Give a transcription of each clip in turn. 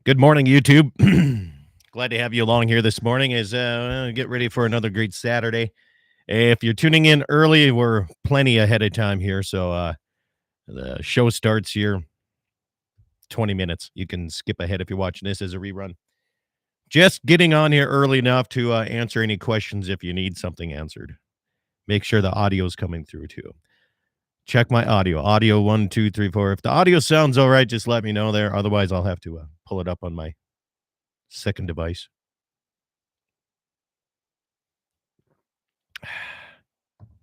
Good morning, YouTube. Glad to have you along here this morning as get ready for another great Saturday. If you're tuning in early, we're plenty ahead of time here. So the show starts here 20 minutes. You can skip ahead if you're watching this as a rerun. Just getting on here early enough to answer any questions if you need something answered. Make sure the audio's coming through too. Check my audio. Audio 1, 2, 3, 4. If the audio sounds all right, just let me know there. Otherwise, I'll have to pull it up on my second device.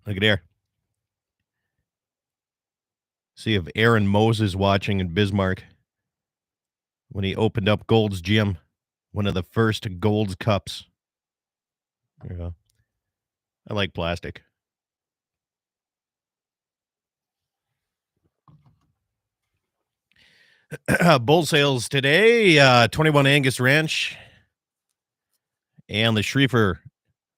Look at there. See if Aaron Moses watching in Bismarck when he opened up Gold's Gym, one of the first Gold's cups. There you go. I like plastic. Bull sales today, 21 Angus Ranch and the Schriefer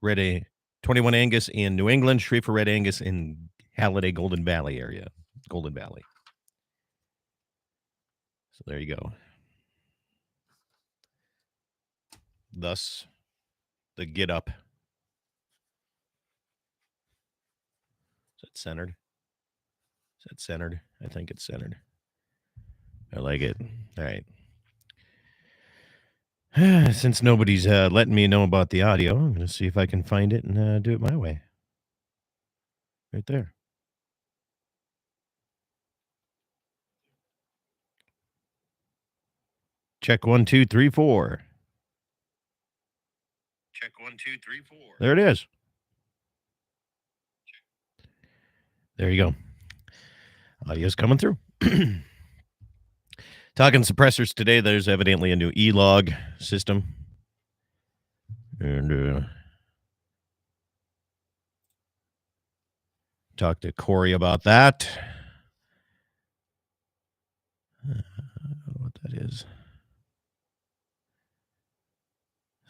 Red 21 Angus in New England, Schriefer Red Angus in Halliday, Golden Valley area. Golden Valley. So there you go. Thus, the get up. Is that centered? Is that centered? I think it's centered. I like it. All right. Since nobody's letting me know about the audio, I'm going to see if I can find it and do it my way. Right there. Check 1, 2, 3, 4. Check 1, 2, 3, 4. There it is. There you go. Audio's coming through. Talking suppressors today, there's evidently a new E-log system. And talk to Cory about that. What that is.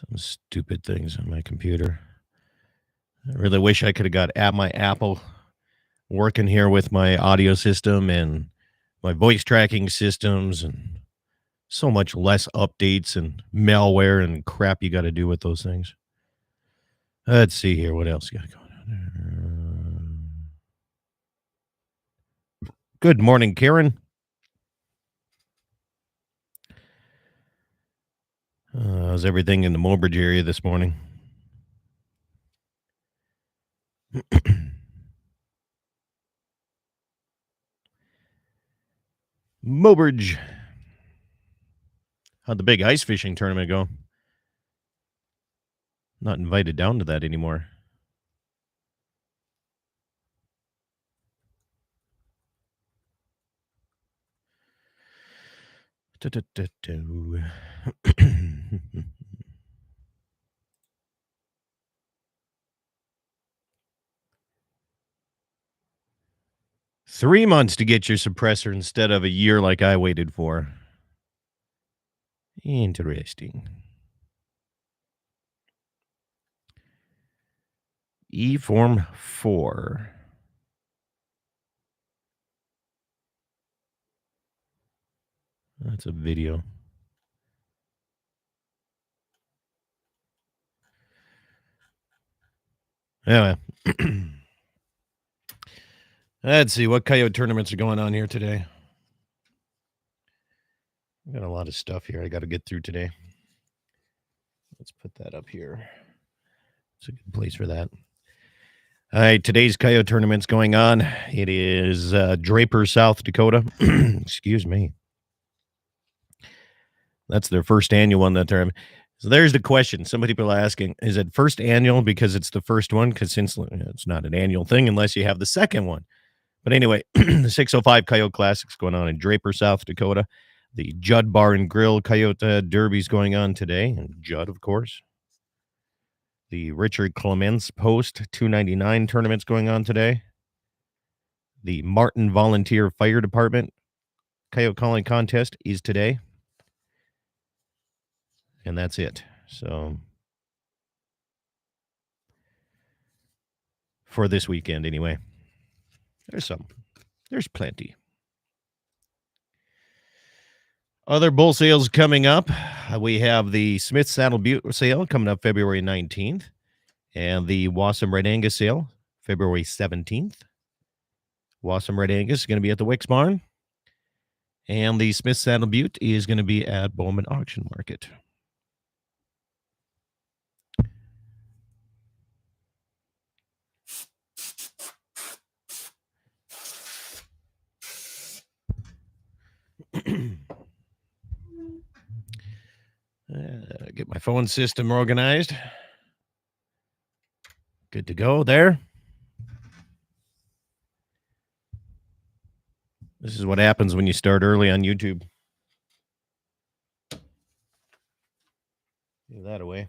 Some stupid things on my computer. I really wish I could have got at my Apple working here with my audio system and my voice tracking systems and so much less updates and malware and crap you got to do with those things. Let's see here. What else you got going on? Good morning, Karen. How's everything in the Mobridge area this morning? Mobridge. How'd the big ice fishing tournament go? Not invited down to that anymore. Three months to get your suppressor instead of a year like I waited for. Interesting. E-Form 4. That's a video. Anyway. Let's see what coyote tournaments are going on here today. I've got a lot of stuff here I got to get through today. Let's put that up here. It's a good place for that. All right, today's coyote tournament's going on. It is Draper, South Dakota. Excuse me. That's their first annual one that term. So there's the question. Some people are asking, is it first annual because it's the first one? Because since it's not an annual thing unless you have the second one. But anyway, the 605 Coyote Classic's going on in Draper, South Dakota. The Judd Bar and Grill Coyote Derby's going on today. And Judd, of course. The Richard Clements Post 299 tournament's going on today. The Martin Volunteer Fire Department Coyote Calling Contest is today. And that's it. So for this weekend, anyway. There's plenty. Other bull sales coming up. We have the Smith Saddle Butte sale coming up February 19th, and the Wassum Red Angus sale February 17th. Wassum Red Angus is going to be at the Wicks Barn, and the Smith Saddle Butte is going to be at Bowman Auction Market. Get my phone system organized. Good to go there. This is what happens when you start early on YouTube. Give that away.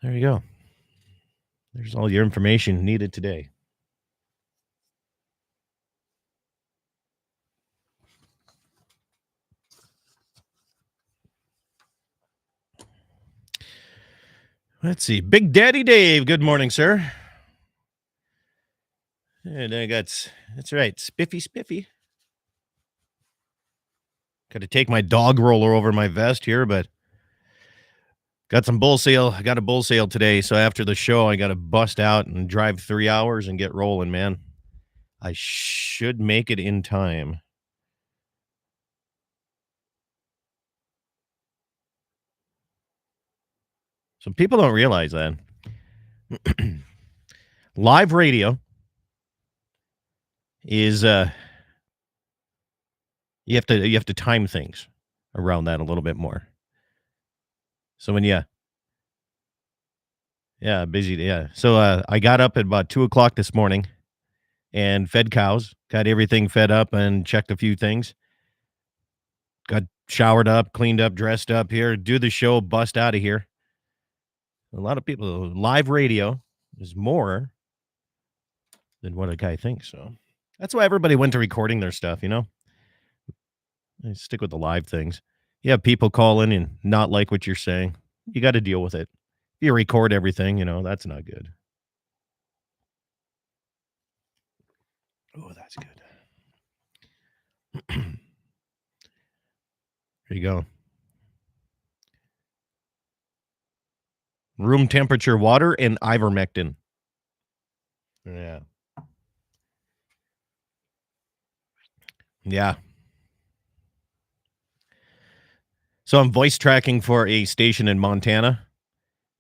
There you go. There's all your information needed today. Let's see. Big Daddy Dave. Good morning, sir. And I got, that's right, Spiffy. Got to take my dog roller over my vest here, but got some bull sale. I got a bull sale today, so after the show, I got to bust out and drive 3 hours and get rolling, man. I should make it in time. So people don't realize that. Live radio is you have to time things around that a little bit more. So when busy, yeah. So I got up at about 2:00 this morning and fed cows, got everything fed up and checked a few things. Got showered up, cleaned up, dressed up here, do the show, bust out of here. A lot of people, live radio is more than what a guy thinks. So that's why everybody went to recording their stuff, you know? I stick with the live things. You have people call in and not like what you're saying. You got to deal with it. If you record everything, you know, that's not good. Oh, that's good. There you go. Room temperature water and ivermectin. Yeah. Yeah. So I'm voice tracking for a station in Montana,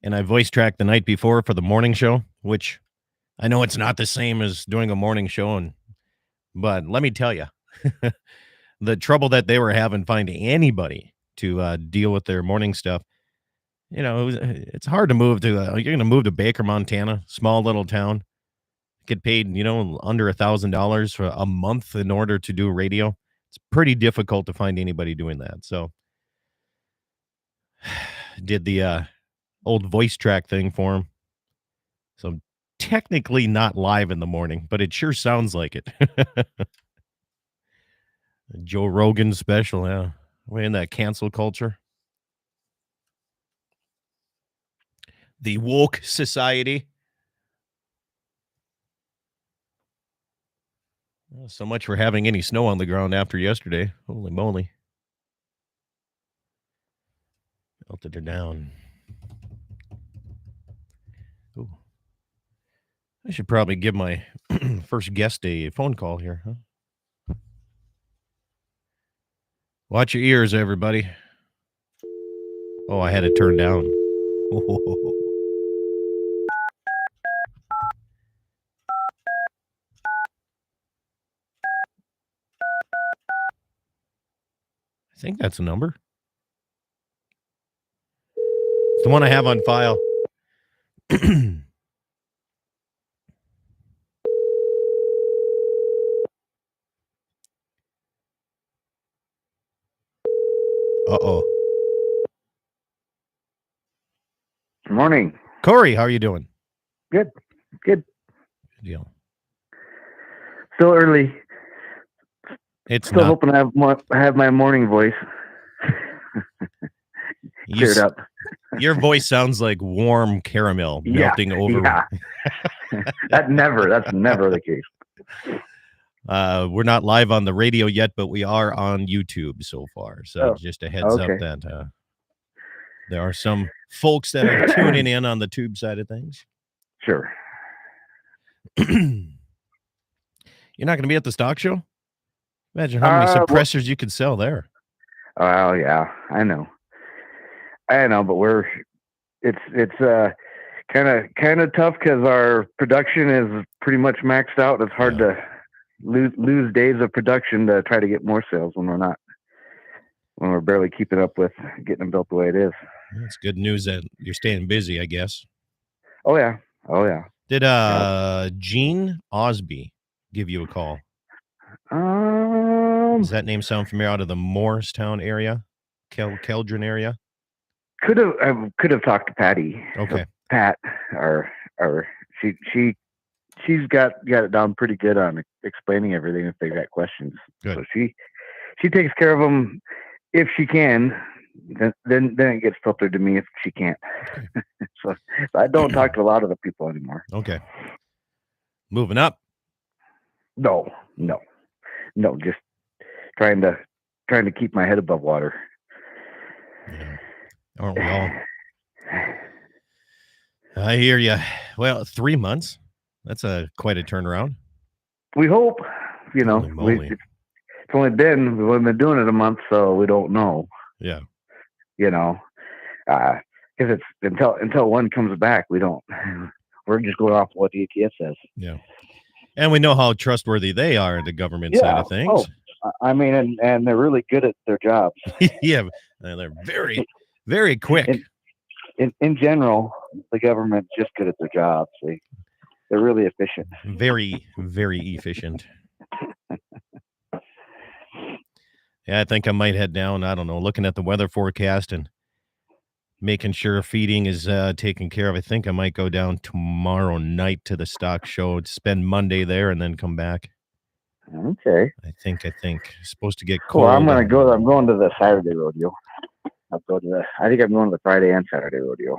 and I voice tracked the night before for the morning show, which I know it's not the same as doing a morning show, but let me tell you, the trouble that they were having finding anybody to deal with their morning stuff. You know, it's hard to move to. You're going to move to Baker, Montana, small little town, get paid, you know, under $1,000 for a month in order to do radio. It's pretty difficult to find anybody doing that. So, did the old voice track thing for him. So I'm technically not live in the morning, but it sure sounds like it. Joe Rogan special, yeah. We're in that cancel culture. The woke society. Well, so much for having any snow on the ground after yesterday. Holy moly. Melted her down. Ooh. I should probably give my first guest a phone call here, huh? Watch your ears, everybody. Oh, I had it turned down. I think that's a number. It's the one I have on file. Uh-oh. Good morning. Cory, how are you doing? Good. Good deal. Still early. It's still not. Hoping I have my morning voice cleared up. Your voice sounds like warm caramel melting over. Yeah. That's never the case. We're not live on the radio yet, but we are on YouTube so far. So just a heads up okay. that there are some folks that are tuning in on the tube side of things. Sure. You're not going to be at the stock show? Imagine how many suppressors you could sell there. Oh yeah, I know, but it's kind of tough because our production is pretty much maxed out. It's hard to lose days of production to try to get more sales when we're barely keeping up with getting them built the way it is. That's good news that you're staying busy, I guess. Oh yeah. Did Gene Osby give you a call? Does that name sound familiar? Out of the Morristown area, Keldron area? Could have talked to Patty. Okay. Pat, or she's got it down pretty good on explaining everything if they got questions. Good. So she takes care of them if she can. Then it gets filtered to me if she can't. Okay. So I don't talk to a lot of the people anymore. Okay. Moving up. No, just trying to keep my head above water. Yeah. Aren't we all? I hear you. Well, 3 months. That's quite a turnaround. We hope, Holy it's only been, we've only been doing it a month, so we don't know. Yeah. Because it's until one comes back, we're just going off what the ATF says. Yeah. And we know how trustworthy they are in the government side of things. I mean, and they're really good at their jobs. Yeah. They're very, very quick. In general, the government's just good at their jobs. They're really efficient. Very, very efficient. Yeah, I think I might head down. I don't know, looking at the weather forecast and making sure feeding is taken care of. I think I might go down tomorrow night to the stock show, spend Monday there, and then come back. Okay. I think. It's supposed to get cold. Well, I'm going to the Saturday rodeo. I think I'm going to the Friday and Saturday rodeo.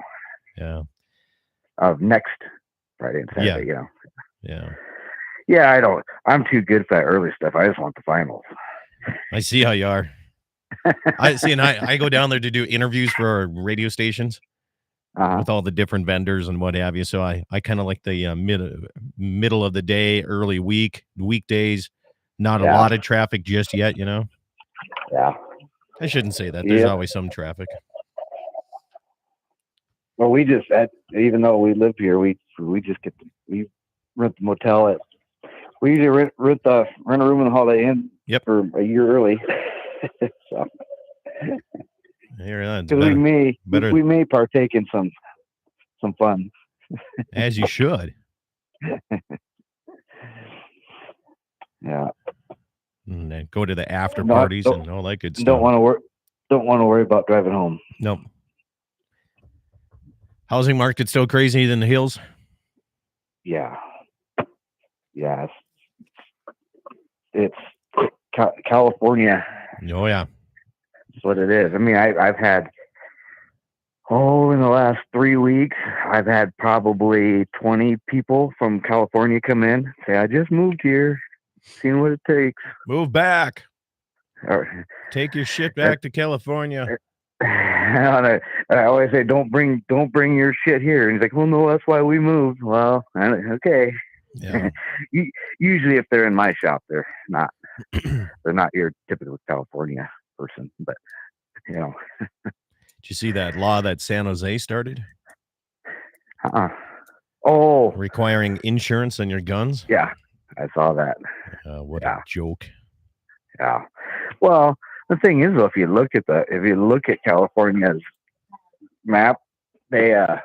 Yeah. Next Friday and Saturday. Yeah. Yeah. I'm too good for that early stuff. I just want the finals. I see how you are. I go down there to do interviews for our radio stations with all the different vendors and what have you. So I kind of like the middle of the day, early weekdays, not a lot of traffic just yet, Yeah. I shouldn't say that. There's always some traffic. Well, even though we live here, we we rent the motel we usually rent a room in the Holiday Inn for a year early. So we may partake in some fun. As you should. Yeah. And then go to the after parties and all that good stuff. Don't want to worry about driving home. Nope. Housing market still crazy in the hills? Yeah. Yeah. It's California. Oh yeah. That's what it is. I mean, I've had in the last 3 weeks, I've had probably 20 people from California come in, say, I just moved here, seeing what it takes. Move back. Take your shit back to California. And I always say, don't bring your shit here. And he's like, well, no, that's why we moved. Well, okay. Yeah. Usually if they're in my shop, they're not your typical California person, but Did you see that law that San Jose started? Oh, requiring insurance on your guns? Yeah, I saw that. What a joke. Yeah. Well, the thing is, though, if you look at California's map, they're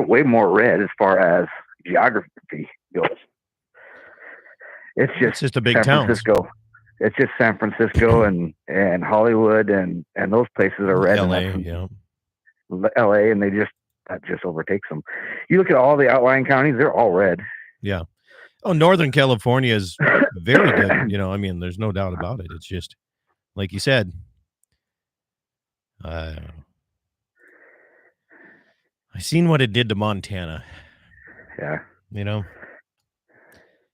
way more red as far as geography goes. It's just a big San town. Francisco. It's just San Francisco and Hollywood and those places are red. LA, LA, and that just overtakes them. You look at all the outlying counties; they're all red. Yeah. Oh, Northern California is very good. I mean, there's no doubt about it. It's just like you said. I seen what it did to Montana. Yeah.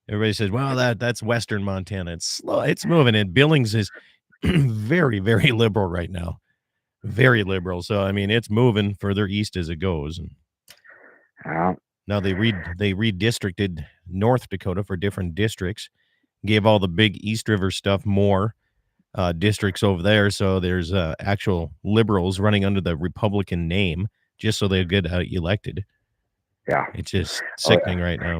Everybody says, well, that's Western Montana. It's slow. It's moving. And Billings is very, very liberal right now. Very liberal. So, I mean, it's moving further east as it goes. And now they redistricted North Dakota for different districts, gave all the big East River stuff more districts over there. So there's actual liberals running under the Republican name just so they get elected. Yeah. It's just sickening right now.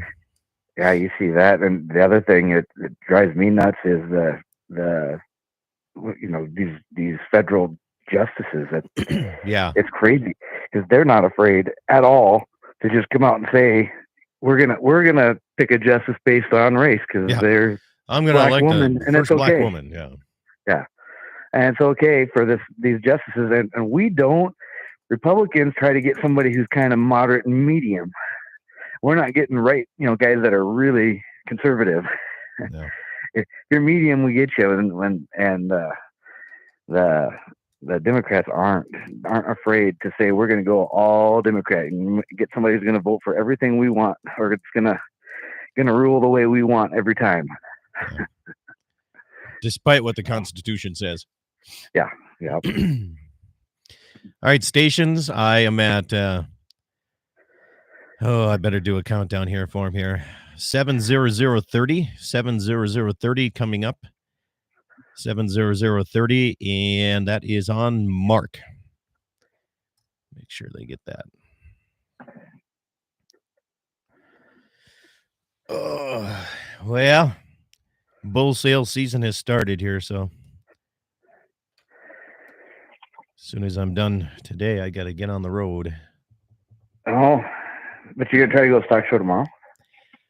Yeah, you see that. And the other thing that drives me nuts is the these federal justices. That yeah, it's crazy because they're not afraid at all to just come out and say we're gonna pick a justice based on race because they're I'm gonna elect woman, the and first it's okay. black woman. Yeah, and it's okay for these justices, and we don't. Republicans try to get somebody who's kind of moderate and medium. We're not getting guys that are really conservative. No. If you're medium, we get you, and the Democrats aren't afraid to say we're going to go all Democrat and get somebody who's going to vote for everything we want, or it's going to rule the way we want every time. Yeah. Despite what the Constitution says. Yeah. All right, stations. I am at. I better do a countdown here for him here. 70030 70030 coming up. 70030, and that is on Mark. Make sure they get that. Well, bull sale season has started here, so as soon as I'm done today, I got to get on the road. Oh, but you're gonna try to go stock show tomorrow?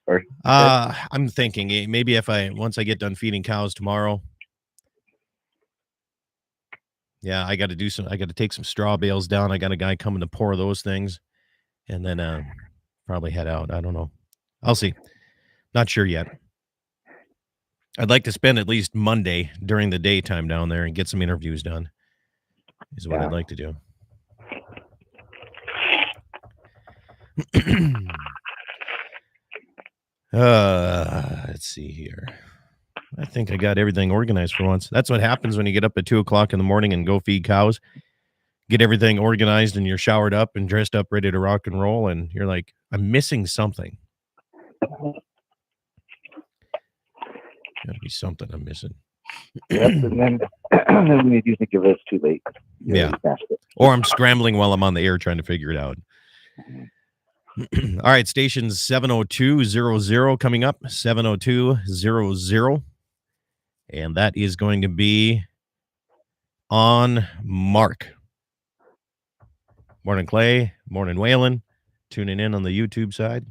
Or I'm thinking maybe once I get done feeding cows tomorrow. Yeah, I got to take some straw bales down. I got a guy coming to pour those things, and then probably head out. I don't know. I'll see. Not sure yet. I'd like to spend at least Monday during the daytime down there and get some interviews done. Is what I'd like to do. Let's see here. I think I got everything organized for once. That's what happens when you get up at 2:00 in the morning and go feed cows. Get everything organized and you're showered up and dressed up, ready to rock and roll, and you're like, I'm missing something. Gotta be something I'm missing. Yep, and then when you do think of it, it's too late. Or I'm scrambling while I'm on the air trying to figure it out. All right, stations 70200 coming up, 70200. And that is going to be on Mark. Morning, Clay. Morning, Waylon. Tuning in on the YouTube side.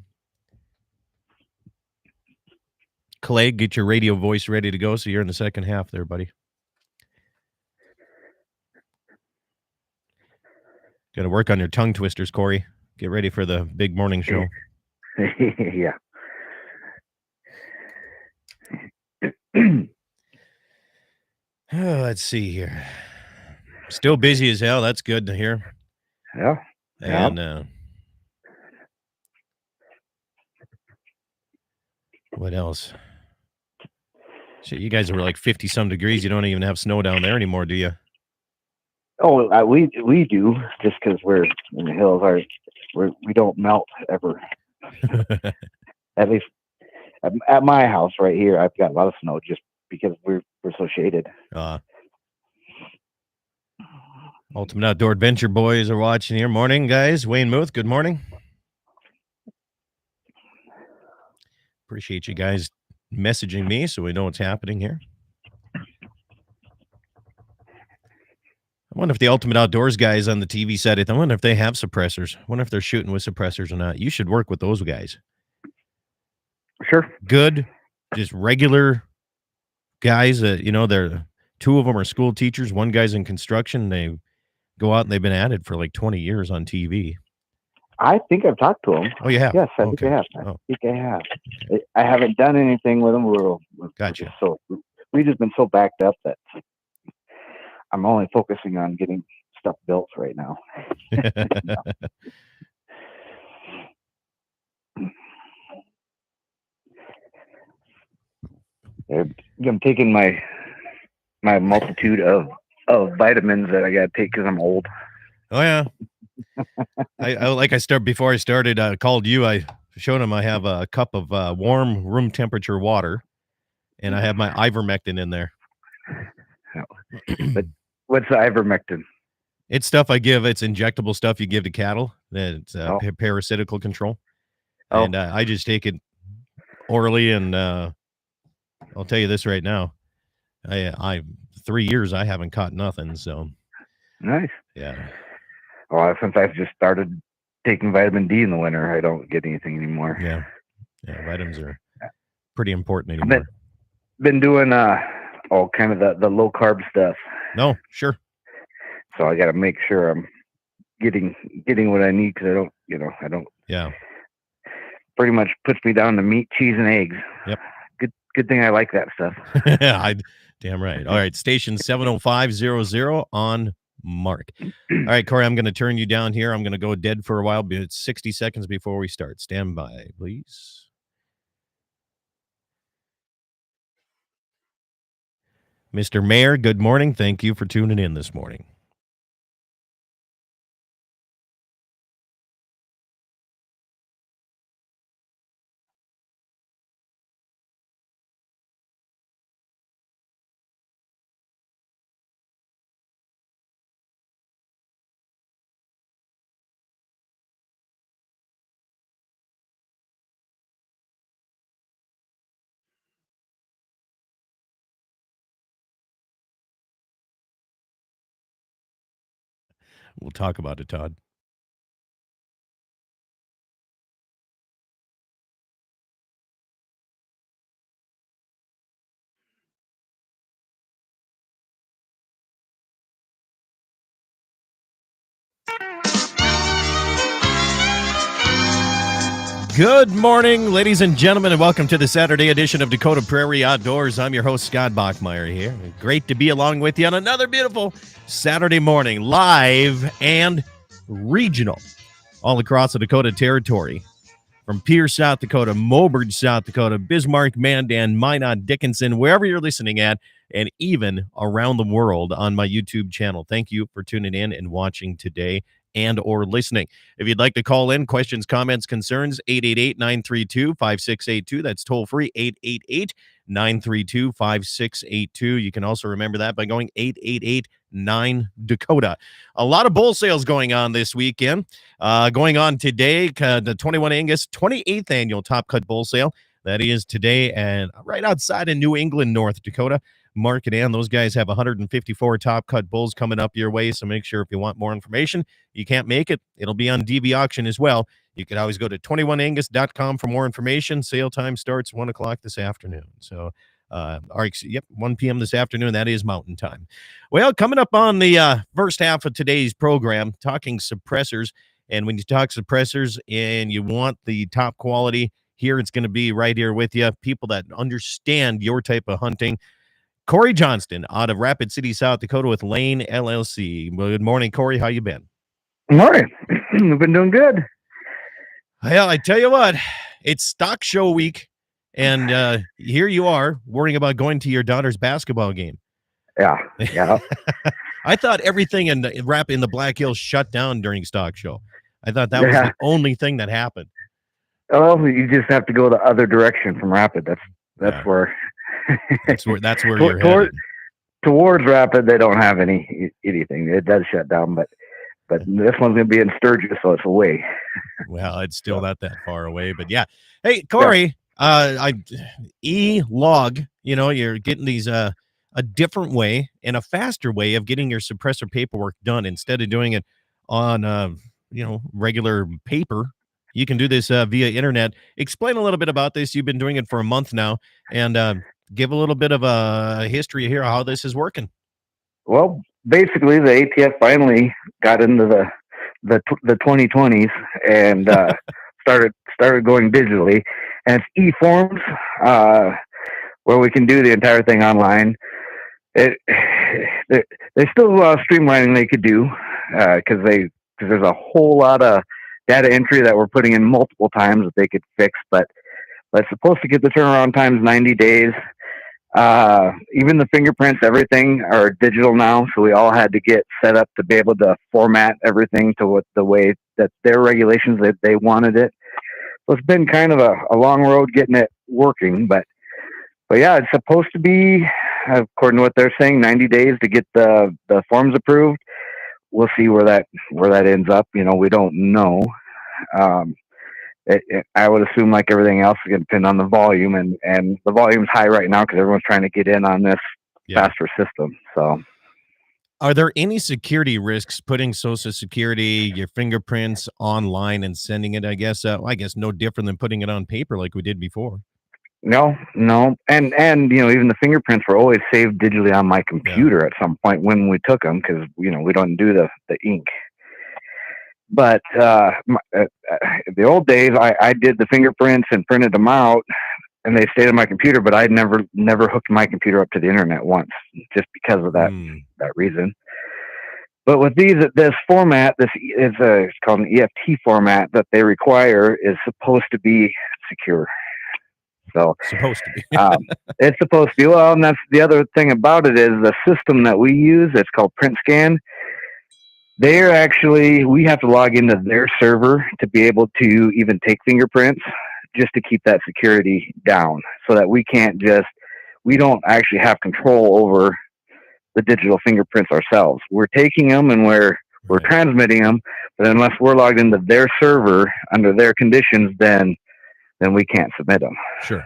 Clay, get your radio voice ready to go so you're in the second half there, buddy. Got to work on your tongue twisters, Cory. Get ready for the big morning show. Yeah. Let's see here. Still busy as hell. That's good to hear. Yeah. And what else? Shit, you guys were like 50-some degrees. You don't even have snow down there anymore, do you? Oh, we do, just because we're in the hills. We don't melt ever. At least at my house right here, I've got a lot of snow just because we're so shaded. Ultimate Outdoor Adventure boys are watching here. Morning, guys. Wayne Muth, good morning. Appreciate you guys messaging me so we know what's happening here. I wonder if the Ultimate Outdoors guys on the TV side, I wonder if they have suppressors. I wonder if they're shooting with suppressors or not. You should work with those guys. Sure. Good, just regular guys that, they're two of them are school teachers. One guy's in construction. They go out and they've been at it for like 20 years on TV. I think I've talked to them. Oh, you have? Yes, I think I have. I have. I haven't done anything with them. Gotcha. We've just been so backed up that I'm only focusing on getting stuff built right now. I'm taking my multitude of vitamins that I got to take because I'm old. Oh yeah. Before I started, called you. I showed him I have a cup of warm room temperature water, and I have my ivermectin in there. But what's the ivermectin? It's stuff I give. It's injectable stuff you give to cattle. It's parasitical control, and I just take it orally. And I'll tell you this right now, I 3 years I haven't caught nothing. So nice. Yeah. Well, since I've just started taking vitamin D in the winter, I don't get anything anymore. Yeah, vitamins are pretty important anymore. Been doing kind of the low carb stuff. No, sure. So I got to make sure I'm getting what I need because I don't. Yeah. Pretty much puts me down to meat, cheese, and eggs. Yep. Good thing I like that stuff. Damn right. All right, station 70500 on Mark. All right, Cory, I'm going to turn you down here. I'm going to go dead for a while, but it's 60 seconds before we start. Stand by, please. Mr. Mayor, good morning. Thank you for tuning in this morning. We'll talk about it, Todd. Good morning, ladies and gentlemen, and welcome to the Saturday edition of Dakota Prairie Outdoors. I'm your host, Scott Bachmeyer here. Great to be along with you on another beautiful Saturday morning, live and regional, all across the Dakota Territory. From Pierce, South Dakota, Mobridge, South Dakota, Bismarck, Mandan, Minot, Dickinson, wherever you're listening at, and even around the world on my YouTube channel. Thank you for tuning in and watching today and or listening. If you'd like to call in, questions, comments, concerns, 888-932-5682. That's toll free, 888-932-5682. You can also remember that by going 888-9-DAKOTA. A lot of bull sales going on this weekend. Going on today, the 21 Angus 28th annual Top Cut Bull Sale. That is today and right outside of New England, North Dakota. Market and those guys have 154 top cut bulls coming up your way. So make sure if you want more information, you can't make it. It'll be on DB auction as well. You can always go to 21angus.com for more information. Sale time starts 1 o'clock this afternoon. So, 1 p.m. this afternoon. That is Mountain Time. Well, coming up on the first half of today's program, talking suppressors. And when you talk suppressors and you want the top quality, here it's going to be right here with you. People that understand your type of hunting. Cory Johnston out of Rapid City, South Dakota with Lane LLC. Good morning, Cory. How you been? Good morning. We've been doing good. Well, I tell you what, it's stock show week, and here you are worrying about going to your daughter's basketball game. Yeah. I thought everything in the Black Hills shut down during stock show. I thought that was the only thing that happened. Oh, you just have to go the other direction from Rapid. That's where. That's where you're headed. Towards Rapid, they don't have anything. It does shut down, but this one's going to be in Sturgis, so it's away. Well, it's still not that far away, but yeah. Hey, Cory, E-Log, you're getting these a different way and a faster way of getting your suppressor paperwork done instead of doing it on regular paper. You can do this via internet. Explain a little bit about this. You've been doing it for a month now, and give a little bit of a history here how this is working. Well, basically, the ATF finally got into the 2020s and started going digitally, and it's e-forms where we can do the entire thing online. There's still a lot of streamlining they could do because there's a whole lot of data entry that we're putting in multiple times that they could fix, but it's supposed to get the turnaround times 90 days. Even the fingerprints, everything are digital now. So we all had to get set up to be able to format everything to what the way that their regulations that they wanted it. So it's been kind of a long road getting it working, but yeah, it's supposed to be, according to what they're saying, 90 days to get the forms approved. We'll see where that ends up. We don't know. Um, I would assume, like everything else, is going to depend on the volume, and the volume's high right now because everyone's trying to get in on this faster system. So, are there any security risks putting Social Security, your fingerprints online and sending it? I guess no different than putting it on paper like we did before. No, and even the fingerprints were always saved digitally on my computer at some point when we took them because we don't do the ink. But the old days, I did the fingerprints and printed them out, and they stayed on my computer. But I'd never hooked my computer up to the internet once, just because of that reason. But with this format, it's called an EFT format that they require is supposed to be secure. So supposed to be. It's supposed to be. Well, and that's the other thing about it is the system that we use. It's called Print Scan. We have to log into their server to be able to even take fingerprints, just to keep that security down, so that we don't actually have control over the digital fingerprints ourselves. We're taking them and we're transmitting them, but unless we're logged into their server under their conditions, then we can't submit them. Sure.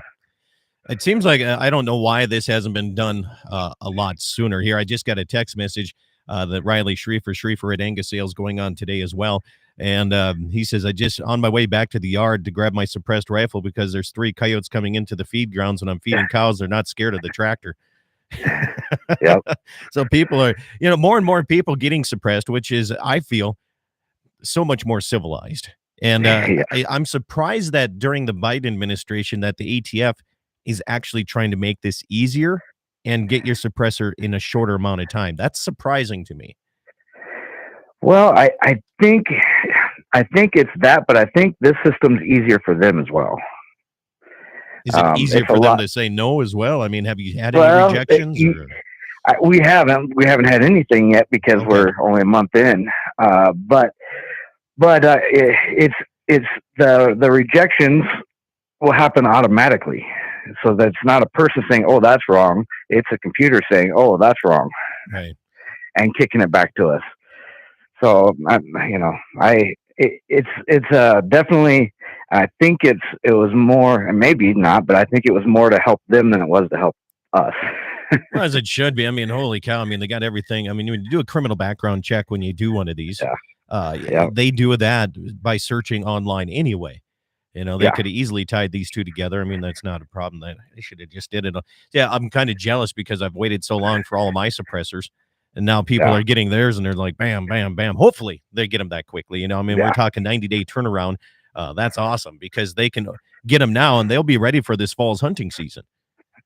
It seems like I don't know why this hasn't been done a lot sooner here. I just got a text message that Riley Schreifer at Angus Sales going on today as well. And he says, I just on my way back to the yard to grab my suppressed rifle because there's 3 coyotes coming into the feed grounds when I'm feeding cows. They're not scared of the tractor. Yep. So people are, more and more people getting suppressed, which is, I feel, so much more civilized. And I'm surprised that during the Biden administration that the ATF is actually trying to make this easier and get your suppressor in a shorter amount of time. That's surprising to me. Well, I think it's that, but I think this system's easier for them as well. Is it easier for them to say no as well? I mean, have you had any rejections? We haven't had anything yet because we're only a month in. But it's the rejections will happen automatically. So that's not a person saying, "Oh, that's wrong." It's a computer saying, "Oh, that's wrong," right, and kicking it back to us. So it's definitely. I think it was more, and maybe not, but I think it was more to help them than it was to help us. Well, as it should be. I mean, holy cow! I mean, they got everything. I mean, when you do a criminal background check when you do one of these, they do that by searching online anyway. They could have easily tied these two together. I mean, that's not a problem. They should have just did it. Yeah, I'm kind of jealous because I've waited so long for all of my suppressors, and now people are getting theirs, and they're like, bam, bam, bam. Hopefully, they get them that quickly. We're talking 90-day turnaround. That's awesome because they can get them now, and they'll be ready for this fall's hunting season.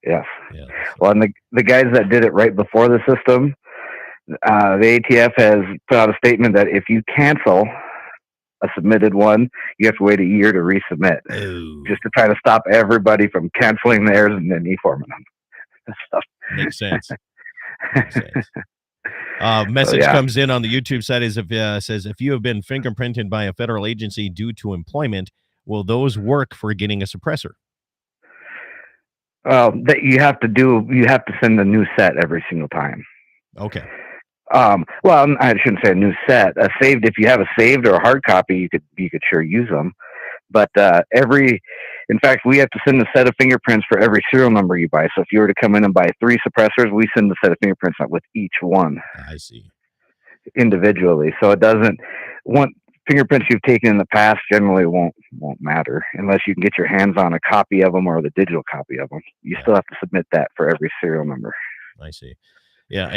Yes. Yeah. Well, and the guys that did it right before the system, the ATF has put out a statement that if you cancel a submitted one, you have to wait a year to resubmit. Ooh. Just to try to stop everybody from canceling theirs and then e-forming them. Makes sense. Message comes in on the YouTube side says if you have been fingerprinted by a federal agency due to employment, will those work for getting a suppressor? That you have to send a new set every single time. Okay. Well, I shouldn't say a new set. If you have a saved or a hard copy, you could sure use them. But in fact, we have to send a set of fingerprints for every serial number you buy. So if you were to come in and buy 3 suppressors, we send a set of fingerprints out with each one. I see. Individually. So it doesn't want fingerprints you've taken in the past generally won't matter unless you can get your hands on a copy of them or the digital copy of them. You still have to submit that for every serial number. I see. Yeah,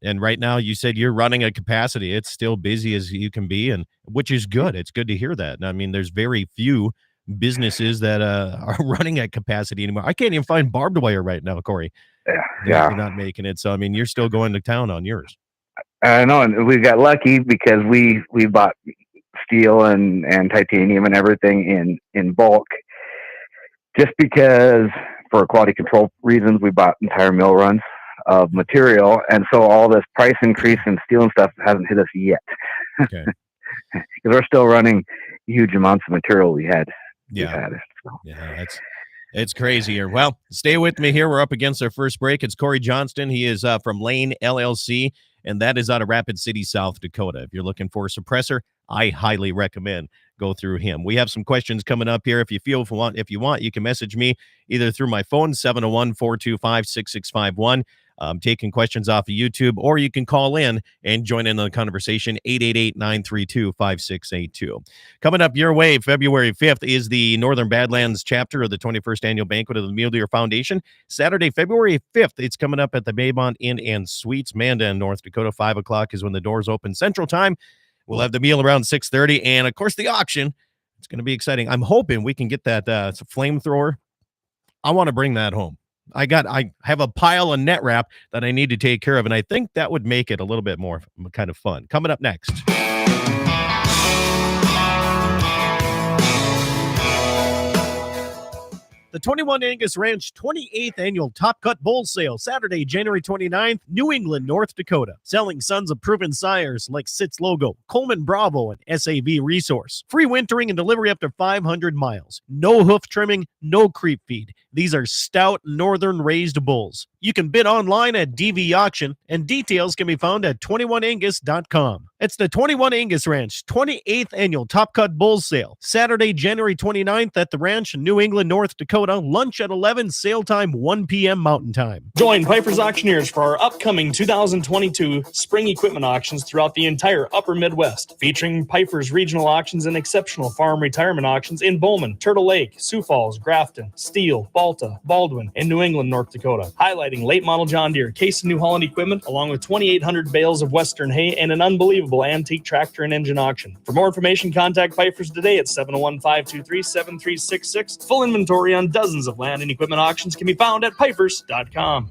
and right now you said you're running at capacity. It's still busy as you can be, and which is good. It's good to hear that. I mean, there's very few businesses that are running at capacity anymore. I can't even find barbed wire right now, Cory. Yeah. You're not making it. So I mean, you're still going to town on yours. I know, and we got lucky because we bought steel and titanium and everything in bulk, just because for quality control reasons, we bought entire mill runs of material, and so all this price increase in steel and stuff hasn't hit us yet. Okay. Because we're still running huge amounts of material we had. Yeah. Yeah, it's crazy here. Well, stay with me here. We're up against our first break. It's Cory Johnston. He is from Lane LLC, and that is out of Rapid City, South Dakota. If you're looking for a suppressor, I highly recommend go through him. We have some questions coming up here. If you want, you can message me either through my phone, 701-425-6651. Taking questions off of YouTube, or you can call in and join in on the conversation, 888-932-5682. Coming up your way, February 5th is the Northern Badlands chapter of the 21st Annual Banquet of the Mule Deer Foundation. Saturday, February 5th, it's coming up at the Baymont Inn and Suites, Mandan, North Dakota. 5 o'clock is when the doors open Central Time. We'll have the meal around 6:30, and, of course, the auction. It's going to be exciting. I'm hoping we can get that flamethrower. I want to bring that home. I have a pile of net wrap that I need to take care of, and I think that would make it a little bit more kind of fun. Coming up next. The 21 Angus Ranch 28th Annual Top Cut Bull Sale, Saturday, January 29th, New England, North Dakota. Selling sons of proven sires like Sitz Logo, Coleman Bravo, and SAV Resource. Free wintering and delivery up to 500 miles. No hoof trimming, no creep feed. These are stout northern raised bulls. You can bid online at DV Auction, and details can be found at 21angus.com. It's the 21 Angus Ranch 28th Annual Top Cut Bull Sale, Saturday, January 29th at the ranch in New England, North Dakota. Lunch at 11, sale time 1 p.m. Mountain Time. Join Piper's Auctioneers for our upcoming 2022 spring equipment auctions throughout the entire upper Midwest, featuring Piper's regional auctions and exceptional farm retirement auctions in Bowman, Turtle Lake, Sioux Falls, Grafton, Steele, Balta, Baldwin, and New England, North Dakota. Highlighting late model John Deere, Case of New Holland equipment, along with 2,800 bales of Western hay and an unbelievable antique tractor and engine auction. For more information, contact Piper's today at 701-523-7366. Full inventory on dozens of land and equipment auctions can be found at pipers.com.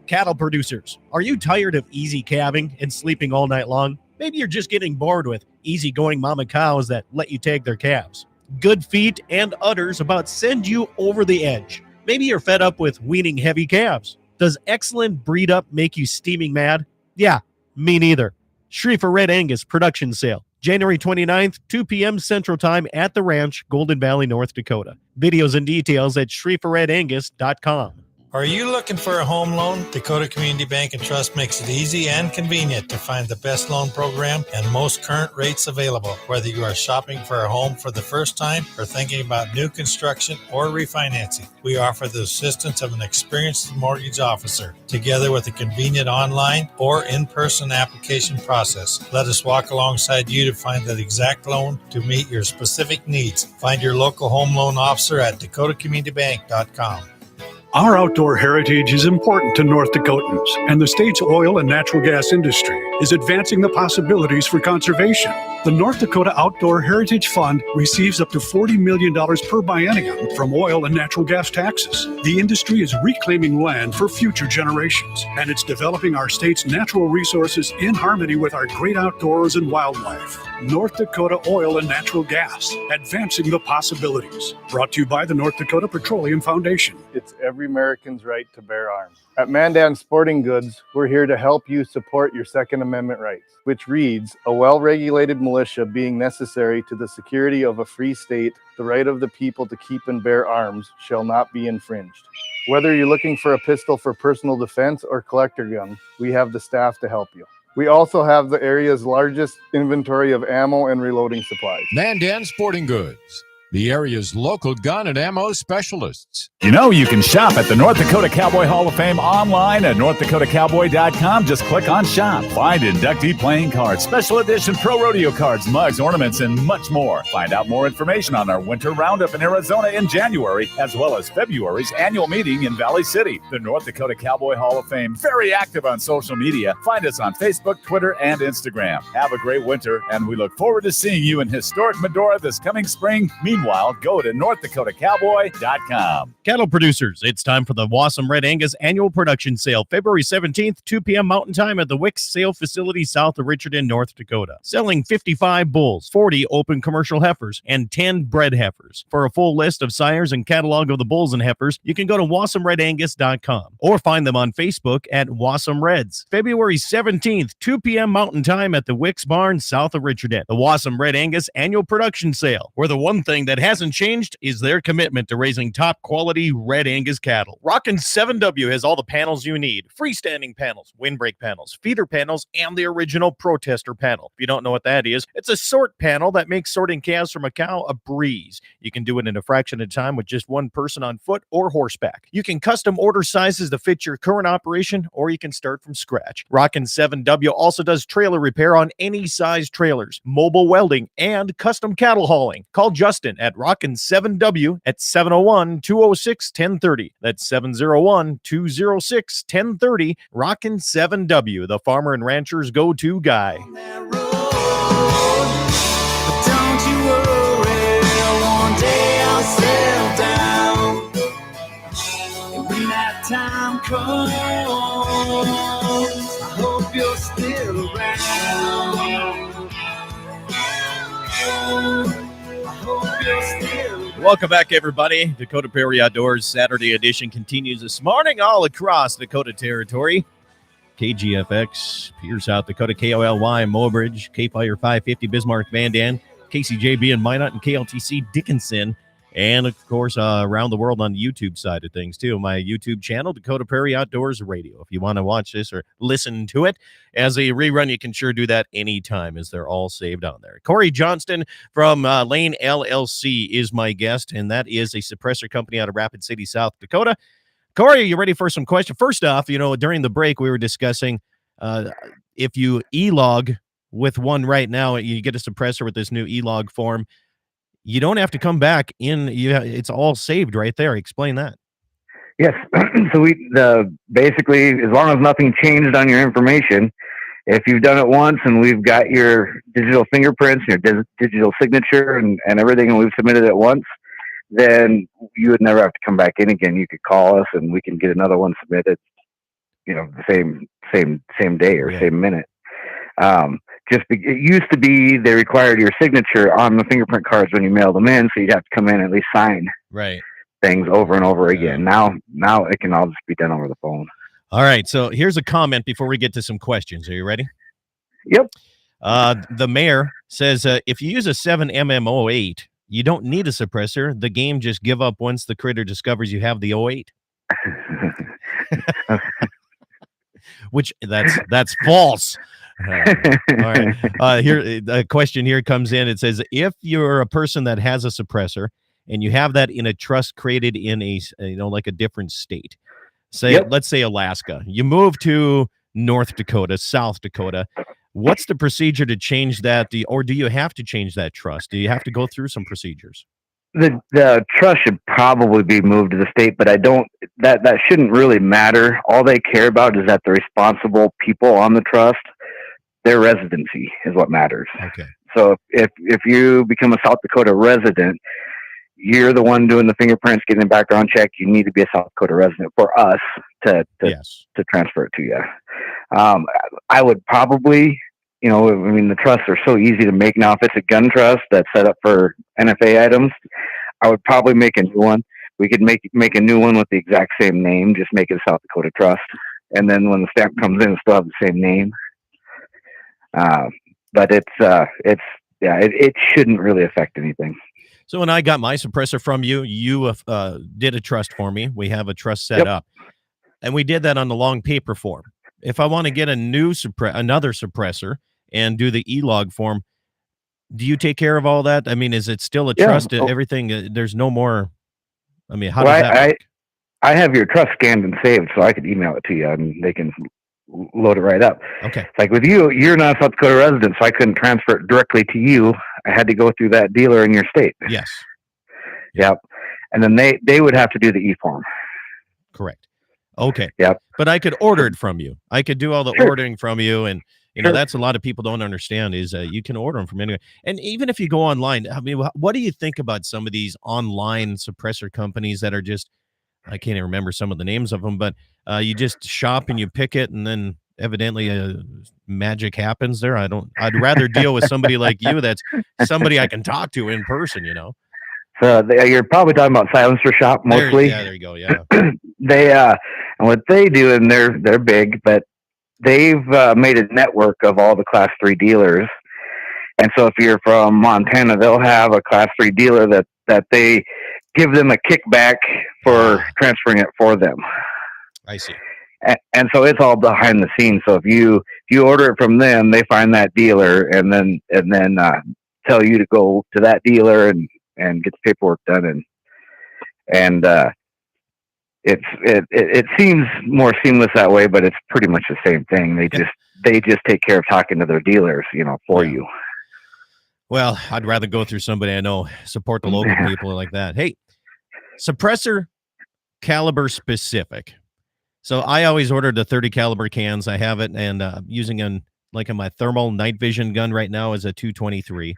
Cattle producers, are you tired of easy calving and sleeping all night long? Maybe you're just getting bored with easygoing mama cows that let you tag their calves. Good feet and udders about send you over the edge. Maybe you're fed up with weaning heavy calves. Does excellent breed up make you steaming mad? Yeah, me neither. Schriefer Red Angus production sale, January 29th, 2 p.m. Central Time at the ranch, Golden Valley, North Dakota. Videos and details at SchrieferRedAngus.com. Are you looking for a home loan? Dakota Community Bank and Trust makes it easy and convenient to find the best loan program and most current rates available. Whether you are shopping for a home for the first time or thinking about new construction or refinancing, we offer the assistance of an experienced mortgage officer, together with a convenient online or in-person application process. Let us walk alongside you to find that exact loan to meet your specific needs. Find your local home loan officer at DakotaCommunityBank.com. Our outdoor heritage is important to North Dakotans, and the state's oil and natural gas industry is advancing the possibilities for conservation. The North Dakota Outdoor Heritage Fund receives up to $40 million per biennium from oil and natural gas taxes. The industry is reclaiming land for future generations, and it's developing our state's natural resources in harmony with our great outdoors and wildlife. North Dakota Oil and Natural Gas, advancing the possibilities. Brought to you by the North Dakota Petroleum Foundation. It's every American's right to bear arms. At Mandan Sporting Goods, we're here to help you support your Second Amendment rights, which reads, a well-regulated militia being necessary to the security of a free state, the right of the people to keep and bear arms shall not be infringed. Whether you're looking for a pistol for personal defense or collector gun, we have the staff to help you. We also have the area's largest inventory of ammo and reloading supplies. Mandan Sporting Goods, the area's local gun and ammo specialists. You know you can shop at the North Dakota Cowboy Hall of Fame online at northdakotakowboy.com. Just click on shop. Find inductee playing cards, special edition pro rodeo cards, mugs, ornaments, and much more. Find out more information on our winter roundup in Arizona in January, as well as February's annual meeting in Valley City. The North Dakota Cowboy Hall of Fame, very active on social media. Find us on Facebook, Twitter, and Instagram. Have a great winter, and we look forward to seeing you in historic Medora this coming spring. Meanwhile, wild, go to NorthDakotaCowboy.com. Cattle producers, it's time for the Wassum Red Angus annual production sale, February 17th, 2 p.m. Mountain Time at the Wicks Sale Facility south of Richardson, North Dakota. Selling 55 bulls, 40 open commercial heifers, and 10 bred heifers. For a full list of sires and catalog of the bulls and heifers, you can go to WassumRedAngus.com or find them on Facebook at Wassum Reds. February 17th, 2 p.m. Mountain Time at the Wicks Barn south of Richardson. The Wassum Red Angus annual production sale, where the one thing that hasn't changed is their commitment to raising top quality Red Angus cattle. Rockin' 7W has all the panels you need. Freestanding panels, windbreak panels, feeder panels, and the original protester panel. If you don't know what that is, it's a sort panel that makes sorting calves from a cow a breeze. You can do it in a fraction of time with just one person on foot or horseback. You can custom order sizes to fit your current operation, or you can start from scratch. Rockin' 7W also does trailer repair on any size trailers, mobile welding, and custom cattle hauling. Call Justin at Rockin' 7W at 701-206-1030. That's 701-206-1030. Rockin' 7W, the farmer and rancher's go-to guy. Don't you worry, one day I'll settle down. And when that time comes, I hope you're still around. I hope you're still around. Welcome back, everybody. Dakota Prairie Outdoors Saturday edition continues this morning all across Dakota Territory. KGFX, Pierce, South Dakota, KOLY, Mobridge, K-Fire 550, Bismarck, Mandan, KCJB in Minot, and KLTC Dickinson. And, of course, around the world on the YouTube side of things, too. My YouTube channel, Dakota Prairie Outdoors Radio. If you want to watch this or listen to it as a rerun, you can sure do that anytime, as they're all saved on there. Cory Johnston from Lane LLC is my guest, and that is a suppressor company out of Rapid City, South Dakota. Cory, are you ready for some questions? First off, during the break, we were discussing if you e-log with one right now, you get a suppressor with this new e-log form. You don't have to come back in. It's all saved right there. Explain that. Yes. So basically, as long as nothing changed on your information, if you've done it once and we've got your digital fingerprints, your digital signature and everything, and we've submitted it once, then you would never have to come back in again. You could call us and we can get another one submitted, the same day or same minute. It used to be they required your signature on the fingerprint cards when you mailed them in, so you'd have to come in and at least sign things over and over again. Now it can all just be done over the phone. All right, so here's a comment before we get to some questions. Are you ready? Yep. The mayor says if you use a 7mm08, you don't need a suppressor. The game just give up once the critter discovers you have the 08. Which that's false. All right. Here, a question here comes in. It says, if you're a person that has a suppressor and you have that in a trust created in a like a different state, let's say Alaska, you move to North Dakota, South Dakota. What's the procedure to change that? Or do you have to change that trust? Do you have to go through some procedures? The trust should probably be moved to the state, but that shouldn't really matter. All they care about is that the responsible people on the trust, their residency is what matters. Okay. So if you become a South Dakota resident, you're the one doing the fingerprints, getting the background check. You need to be a South Dakota resident for us to transfer it to you. I would probably, the trusts are so easy to make now. If it's a gun trust that's set up for NFA items, I would probably make a new one. We could make a new one with the exact same name, just make it a South Dakota trust. And then when the stamp comes in, it'll still have the same name. But it shouldn't really affect anything. So when I got my suppressor from you, you did a trust for me. We have a trust set up, and we did that on the long paper form. If I want to get another suppressor and do the e-log form, do you take care of all that? I mean, is it still a trust? Everything? There's no more. I mean, how does that work? I have your trust scanned and saved, so I could email it to you, and they can load it right up. Okay. Like with you, you're not a South Dakota resident, so I couldn't transfer it directly to you. I had to go through that dealer in your state. Yes. Yep. And then they would have to do the e-form. Correct. Okay. Yep. But I could order it from you. I could do all the ordering from you, and You know, that's a lot of people don't understand is you can order them from anywhere. And even if you go online, I mean, what do you think about some of these online suppressor companies that are just, I can't even remember some of the names of them, but you just shop and you pick it and then evidently magic happens there. I'd rather deal with somebody like you that's somebody I can talk to in person, you know. So you're probably talking about Silencer Shop mostly. There you go. Yeah. They and what they do, and they're big, but they've made a network of all the Class 3 dealers. And so if you're from Montana, they'll have a Class 3 dealer that they give them a kickback for transferring it for them. I see. And so it's all behind the scenes. So if you order it from them, they find that dealer and then tell you to go to that dealer and get the paperwork done. And it seems more seamless that way, but it's pretty much the same thing. They just take care of talking to their dealers, you know, for you. Well, I'd rather go through somebody I know, support the local people like that. Hey, suppressor caliber specific. So I always order the 30 caliber cans. I have it, and using in my thermal night vision gun right now is a 223.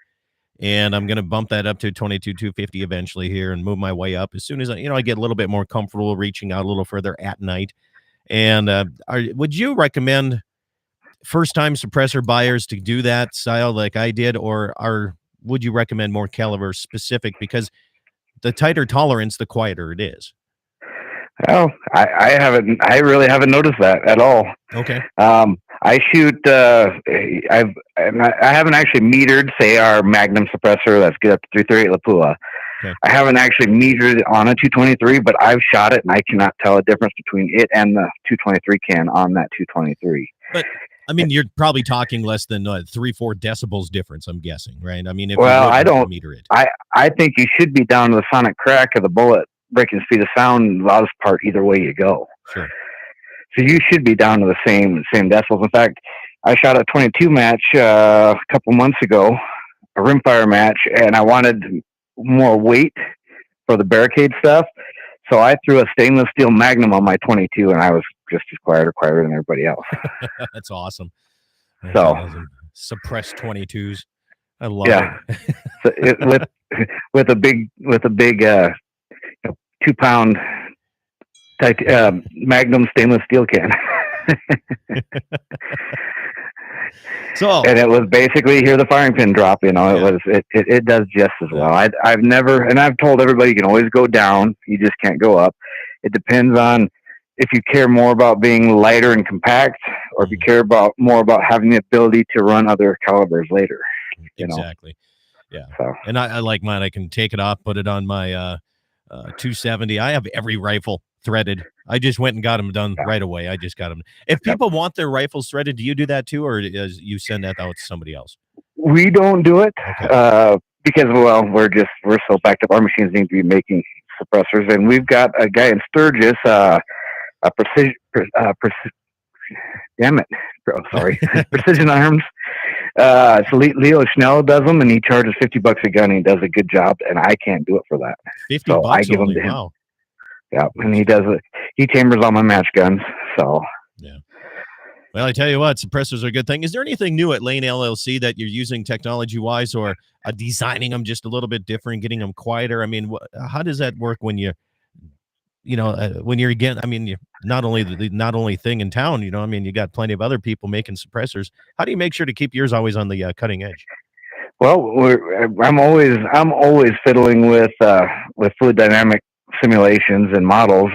And I'm going to bump that up to 250 eventually here and move my way up as soon as I get a little bit more comfortable reaching out a little further at night. And would you recommend first-time suppressor buyers to do that style like I did, or would you recommend more caliber specific? Because the tighter tolerance, the quieter it is. Oh, I really haven't noticed that at all. Okay. I shoot. I haven't actually metered, say, our Magnum suppressor that's good up to 338 Lapua. Okay. I haven't actually metered it on a 223, but I've shot it, and I cannot tell a difference between it and the 223 can on that 223. But I mean, you're probably talking less than 3-4 decibels difference, I'm guessing, right? I mean, if I don't meter it. I think you should be down to the sonic crack of the bullet breaking speed of sound loudest part either way you go. Sure. So you should be down to the same decibels. In fact, I shot a 22 match a couple months ago, a rimfire match, and I wanted more weight for the barricade stuff. So I threw a stainless steel Magnum on my 22, and I was just as quieter than everybody else. That's awesome. So suppressed 22s. I love it. So with a big 2-pound Magnum stainless steel can. And it was basically hear the firing pin drop. You know, it does just as well. I've never, and I've told everybody you can always go down. You just can't go up. It depends on if you care more about being lighter and compact, or if you care more about having the ability to run other calibers later. Exactly. Yeah. So. And I like mine. I can take it off, put it on my 270. I have every rifle threaded. I just went and got them done right away. I just got them. If people want their rifles threaded, do you do that too, or you send that out to somebody else? We don't do it because we're so backed up. Our machines need to be making suppressors, and we've got a guy in Sturgis, precision. Damn it! Oh, sorry, Precision Arms. So Leo Schnell does them, and he charges $50 a gun. And he does a good job, and I can't do it for that. $50 I give only. them to him. Wow. Yeah, and he does it. He chambers all my match guns. So yeah. Well, I tell you what, suppressors are a good thing. Is there anything new at Lane LLC that you're using technology-wise, or designing them just a little bit different, getting them quieter? I mean, how does that work when you're again? I mean, you're not only thing in town. You know, I mean, you got plenty of other people making suppressors. How do you make sure to keep yours always on the cutting edge? Well, I'm always fiddling with fluid dynamic simulations and models.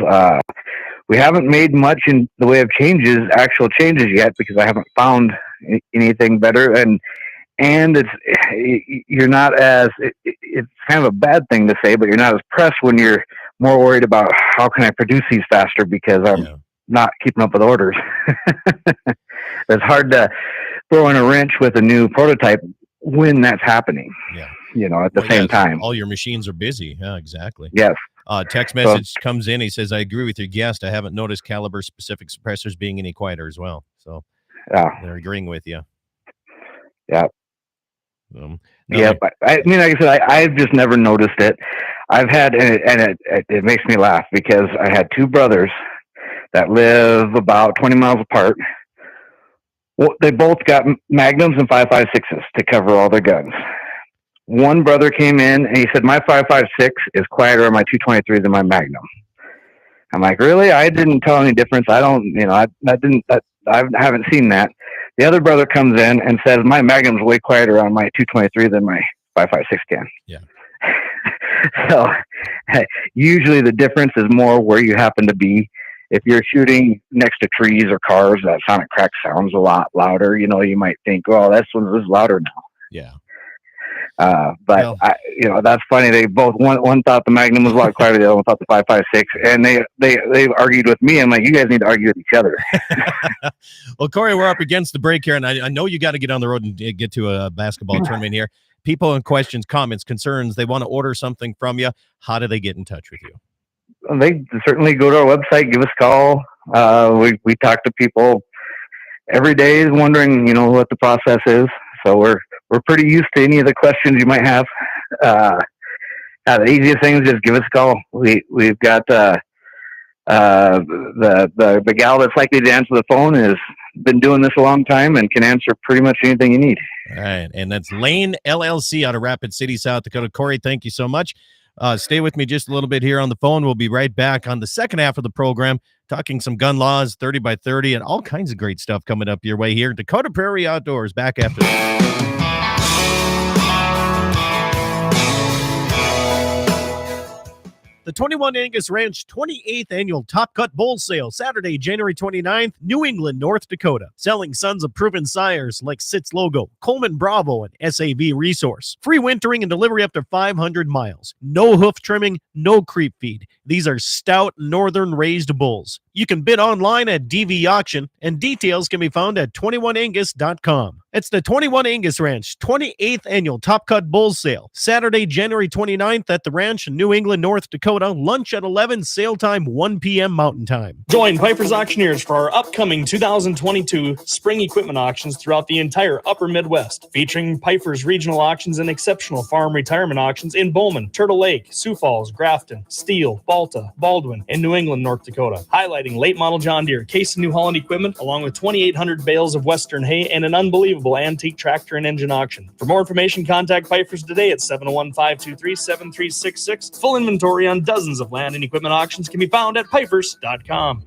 We haven't made much in the way of actual changes yet, because I haven't found anything better. And you're not as, it's kind of a bad thing to say, but you're not as pressed when you're more worried about how can I produce these faster, because I'm not keeping up with orders. It's hard to throw in a wrench with a new prototype when that's happening. Yeah. You know, at the same time. All your machines are busy. Yeah, exactly. Yes. Text message comes in. He says, I agree with your guest. I haven't noticed caliber specific suppressors being any quieter as well. So they're agreeing with you. Yeah. I mean, like I said, I've just never noticed it. I've had, and it makes me laugh, because I had two brothers that live about 20 miles apart. Well, they both got Magnums and 5.56s to cover all their guns. One brother came in and he said, my 5.56 is quieter on my 223 than my Magnum. I'm like, really? I didn't tell any difference. I don't, I haven't seen that. The other brother comes in and says, my Magnum's way quieter on my 223 than my 5.56 can. Yeah. So usually the difference is more where you happen to be. If you're shooting next to trees or cars, that sonic crack sounds a lot louder. You might think, well, this one is louder now. Yeah. But that's funny. They both one thought the Magnum was a lot quieter, the other one thought the 5.56, and they argued with me. I'm like, you guys need to argue with each other. Well, Cory, we're up against the break here, and I know you got to get on the road and get to a basketball tournament here. People in questions, comments, concerns, they want to order something from you. How do they get in touch with you? They certainly go to our website, give us a call. We talk to people every day, is wondering, what the process is. So we're pretty used to any of the questions you might have. The easiest thing is just give us a call. We've got the gal that's likely to answer the phone has been doing this a long time and can answer pretty much anything you need. All right, and that's Lane LLC out of Rapid City, South Dakota. Cory, thank you so much. Stay with me just a little bit here on the phone. We'll be right back on the second half of the program, talking some gun laws, 30 by 30, and all kinds of great stuff coming up your way here. Dakota Prairie Outdoors, back after this. The 21 Angus Ranch 28th Annual Top Cut Bull Sale, Saturday, January 29th, New England, North Dakota. Selling sons of proven sires like Sitz Logo, Coleman Bravo, and SAV Resource. Free wintering and delivery up to 500 miles. No hoof trimming, no creep feed. These are stout northern raised bulls. You can bid online at DV Auction, and details can be found at 21angus.com. It's the 21 Angus Ranch 28th Annual Top Cut Bull Sale, Saturday, January 29th at the ranch in New England, North Dakota. Lunch at 11, sale time 1 p.m. Mountain Time. Join Piper's Auctioneers for our upcoming 2022 spring equipment auctions throughout the entire upper Midwest, featuring Piper's regional auctions and exceptional farm retirement auctions in Bowman, Turtle Lake, Sioux Falls, Grafton, Steele, Balta, Baldwin, and New England, North Dakota. Highlighting late model John Deere, Case and New Holland equipment, along with 2,800 bales of Western hay and an unbelievable antique tractor and engine auction. For more information, contact Piper's today at 701-523-7366. Full inventory on dozens of land and equipment auctions can be found at pipers.com.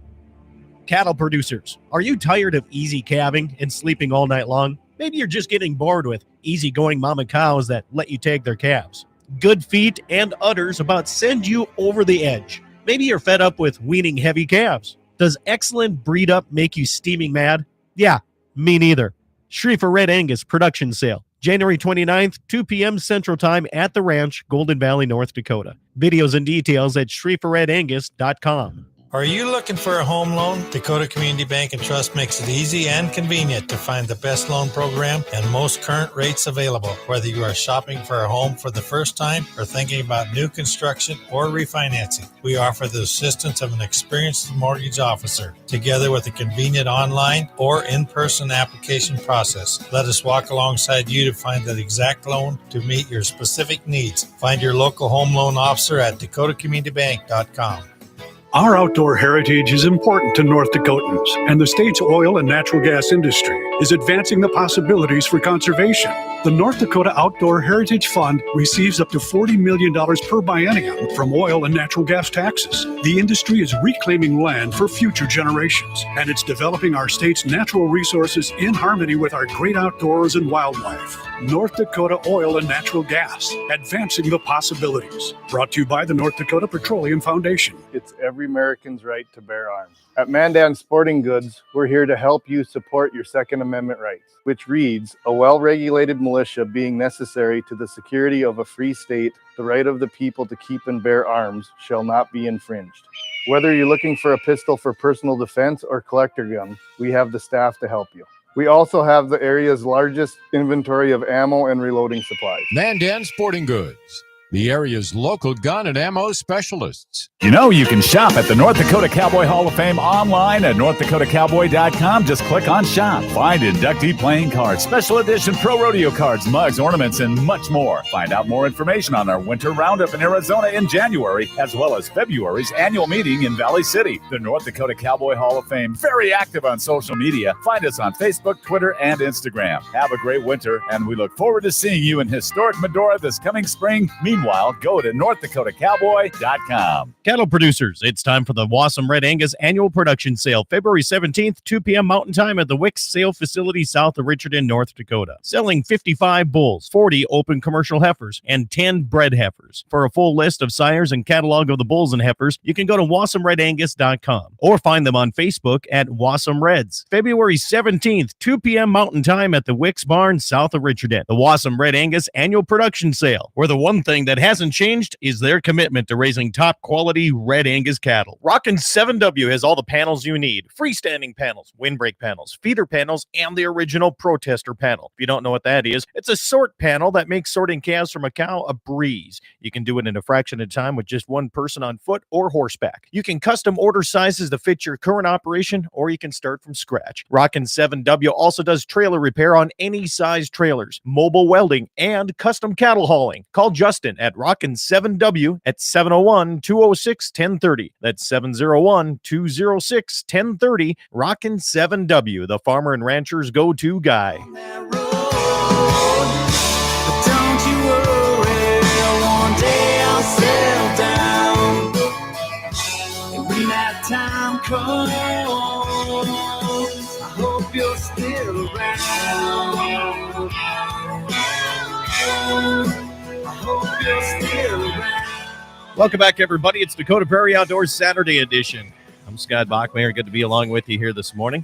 Cattle producers, are you tired of easy calving and sleeping all night long? Maybe you're just getting bored with easygoing mama cows that let you tag their calves. Good feet and udders about send you over the edge. Maybe you're fed up with weaning heavy calves. Does excellent breed up make you steaming mad? Yeah, me neither. Schriefer Red Angus production sale, January 29th, 2 p.m. Central Time at the ranch, Golden Valley, North Dakota. Videos and details at SchrieferRedAngus.com. Are you looking for a home loan? Dakota Community Bank and Trust makes it easy and convenient to find the best loan program and most current rates available. Whether you are shopping for a home for the first time or thinking about new construction or refinancing, we offer the assistance of an experienced mortgage officer, together with a convenient online or in-person application process. Let us walk alongside you to find that exact loan to meet your specific needs. Find your local home loan officer at dakotacommunitybank.com. Our outdoor heritage is important to North Dakotans, and the state's oil and natural gas industry is advancing the possibilities for conservation. The North Dakota Outdoor Heritage Fund receives up to $40 million per biennium from oil and natural gas taxes. The industry is reclaiming land for future generations, and it's developing our state's natural resources in harmony with our great outdoors and wildlife. North Dakota Oil and Natural Gas, advancing the possibilities. Brought to you by the North Dakota Petroleum Foundation. It's every American's right to bear arms. At Mandan Sporting Goods, we're here to help you support your Second Amendment rights, which reads, a well-regulated militia being necessary to the security of a free state, the right of the people to keep and bear arms shall not be infringed. Whether you're looking for a pistol for personal defense or collector gun, we have the staff to help you. We also have the area's largest inventory of ammo and reloading supplies. Mandan Sporting Goods, the area's local gun and ammo specialists. You know you can shop at the North Dakota Cowboy Hall of Fame online at NorthDakotaCowboy.com. Just click on Shop. Find inductee playing cards, special edition pro rodeo cards, mugs, ornaments, and much more. Find out more information on our winter roundup in Arizona in January, as well as February's annual meeting in Valley City. The North Dakota Cowboy Hall of Fame, very active on social media. Find us on Facebook, Twitter, and Instagram. Have a great winter, and we look forward to seeing you in historic Medora this coming spring. Meanwhile, go to NorthDakotaCowboy.com. Cattle producers, it's time for the Wassum Red Angus annual production sale, February 17th, 2 p.m. Mountain Time at the Wicks Sale Facility south of Richardson, North Dakota. Selling 55 bulls, 40 open commercial heifers, and 10 bred heifers. For a full list of sires and catalog of the bulls and heifers, you can go to WassumRedAngus.com or find them on Facebook at Wassum Reds. February 17th, 2 p.m. Mountain Time at the Wicks Barn south of Richardson. The Wassum Red Angus annual production sale, where the one thing that hasn't changed is their commitment to raising top quality Red Angus cattle. Rockin' 7W has all the panels you need. Freestanding panels, windbreak panels, feeder panels, and the original protester panel. If you don't know what that is, it's a sort panel that makes sorting calves from a cow a breeze. You can do it in a fraction of time with just one person on foot or horseback. You can custom order sizes to fit your current operation, or you can start from scratch. Rockin' 7W also does trailer repair on any size trailers, mobile welding, and custom cattle hauling. Call Justin at Rockin' 7W at 701-206-1030. That's 701-206-1030. Rockin' 7W, the farmer and rancher's go-to guy. Don't you worry, one day I'll settle down. And when that time comes, I hope you're still around. I hope you're still around. Welcome back, everybody. It's Dakota Prairie Outdoors Saturday edition. I'm Scott Bachmeyer. Good to be along with you here this morning.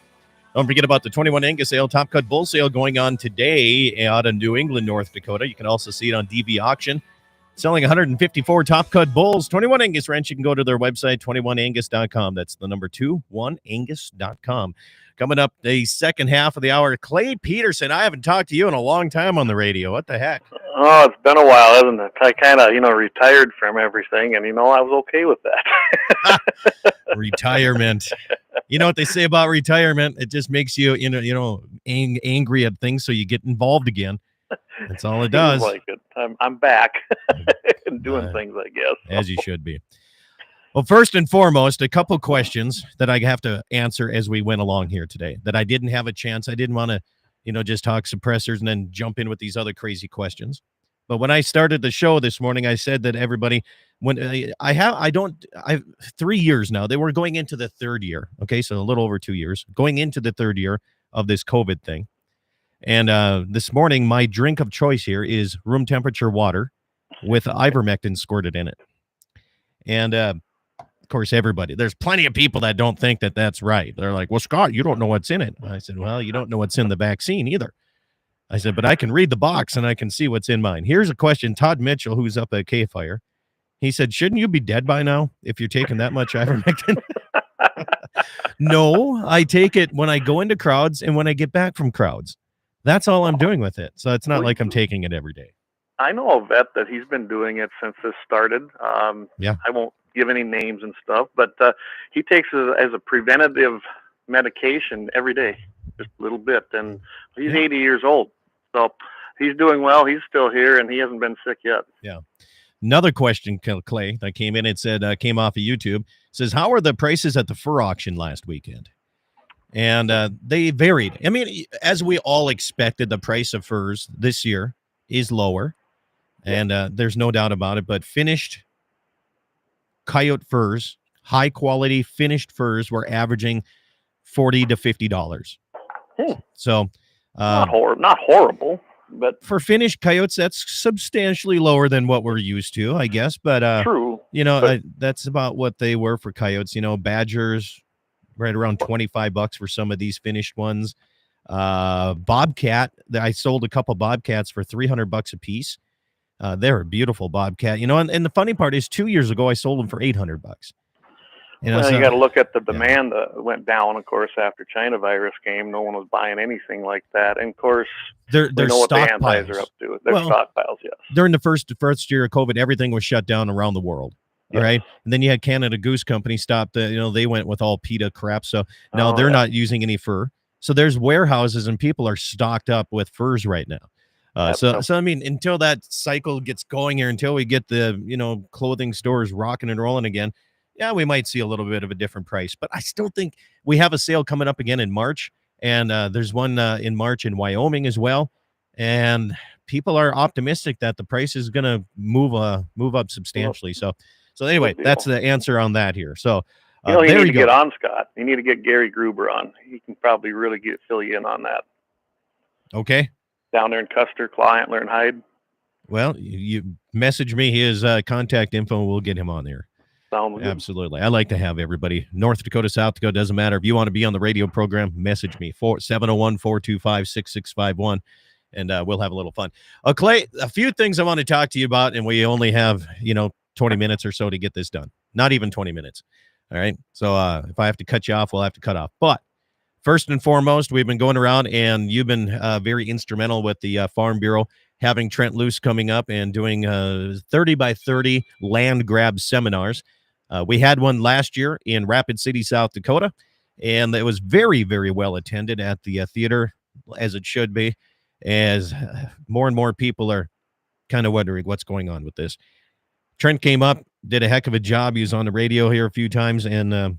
Don't forget about the 21 Angus Ale Top Cut Bull Sale going on today out in New England, North Dakota. You can also see it on DV Auction. Selling 154 Top Cut Bulls. 21 Angus Ranch. You can go to their website, 21angus.com. That's the number 21angus.com. Coming up the second half of the hour, Clay Peterson. I haven't talked to you in a long time on the radio. What the heck? Oh, it's been a while, hasn't it? I kind of, retired from everything, and, I was okay with that. Retirement. You know what they say about retirement? It just makes you, angry at things, so you get involved again. That's all it does. Like it. I'm back and doing things, I guess. As you should be. Well, first and foremost, a couple questions that I have to answer as we went along here today that I didn't have a chance. I didn't want to, just talk suppressors and then jump in with these other crazy questions. But when I started the show this morning, I said that everybody, when I've 3 years now, they were going into the third year. Okay. So a little over 2 years going into the third year of this COVID thing. And this morning, my drink of choice here is room temperature water with ivermectin squirted in it. And, of course, there's plenty of people that don't think that that's right. They're like, well, Scott, you don't know what's in it. I said, well, you don't know what's in the vaccine either. I said, but I can read the box and I can see what's in mine. Here's a question. Todd Mitchell, who's up at K-Fire, he said, shouldn't you be dead by now if you're taking that much ivermectin? No, I take it when I go into crowds and when I get back from crowds. That's all I'm doing with it. So it's not like I'm taking it every day. I know a vet that he's been doing it since this started. Yeah. I won't give any names and stuff, but he takes it as a preventative medication every day, just a little bit. And he's 80 years old. So he's doing well. He's still here, and he hasn't been sick yet. Yeah. Another question, Clay, that came in. It said, came off of YouTube. It says, how are the prices at the fur auction last weekend? And they varied. I mean, as we all expected, the price of furs this year is lower. And there's no doubt about it. But finished coyote furs, high quality finished furs, were averaging $40 to $50. So not horrible, but for finished coyotes, that's substantially lower than what we're used to, I guess. But true. That's about what they were for coyotes. Badgers right around $25 for some of these finished ones. Bobcat, I sold a couple bobcats for $300 a piece. They're a beautiful bobcat, and the funny part is 2 years ago I sold them for $800. Well, you got to look at the demand that went down, of course, after China virus came. No one was buying anything like that. And, of course, they're we know what the stockpiles. antis are up to. They're stockpiles, yes. During the first year of COVID, everything was shut down around the world. All right. And then you had Canada Goose Company stopped. They went with all PETA crap. So now they're not using any fur. So there's warehouses and people are stocked up with furs right now. So I mean, until that cycle gets going here, until we get the, clothing stores rocking and rolling again, yeah, we might see a little bit of a different price. But I still think we have a sale coming up again in March. And there's one in March in Wyoming as well. And people are optimistic that the price is going to move up substantially. So anyway, that's the answer on that here. So you need to get on, Scott. You need to get Gary Gruber on. He can probably really fill you in on that. Okay. Down there in Custer, Client, Learn, Hyde. Well, you message me his contact info and we'll get him on there. Sounds good. Absolutely. I like to have everybody. North Dakota, South Dakota, doesn't matter. If you want to be on the radio program, message me. 701-425-6651. And we'll have a little fun. Clay, a few things I want to talk to you about, and we only have, 20 minutes or so to get this done. Not even 20 minutes. All right. So if I have to cut you off, we'll have to cut off. But first and foremost, we've been going around, and you've been very instrumental with the Farm Bureau, having Trent Luce coming up and doing 30 by 30 land grab seminars. We had one last year in Rapid City, South Dakota, and it was very, very well attended at the theater, as it should be, as more and more people are kind of wondering what's going on with this. Trent came up, did a heck of a job. He was on the radio here a few times, and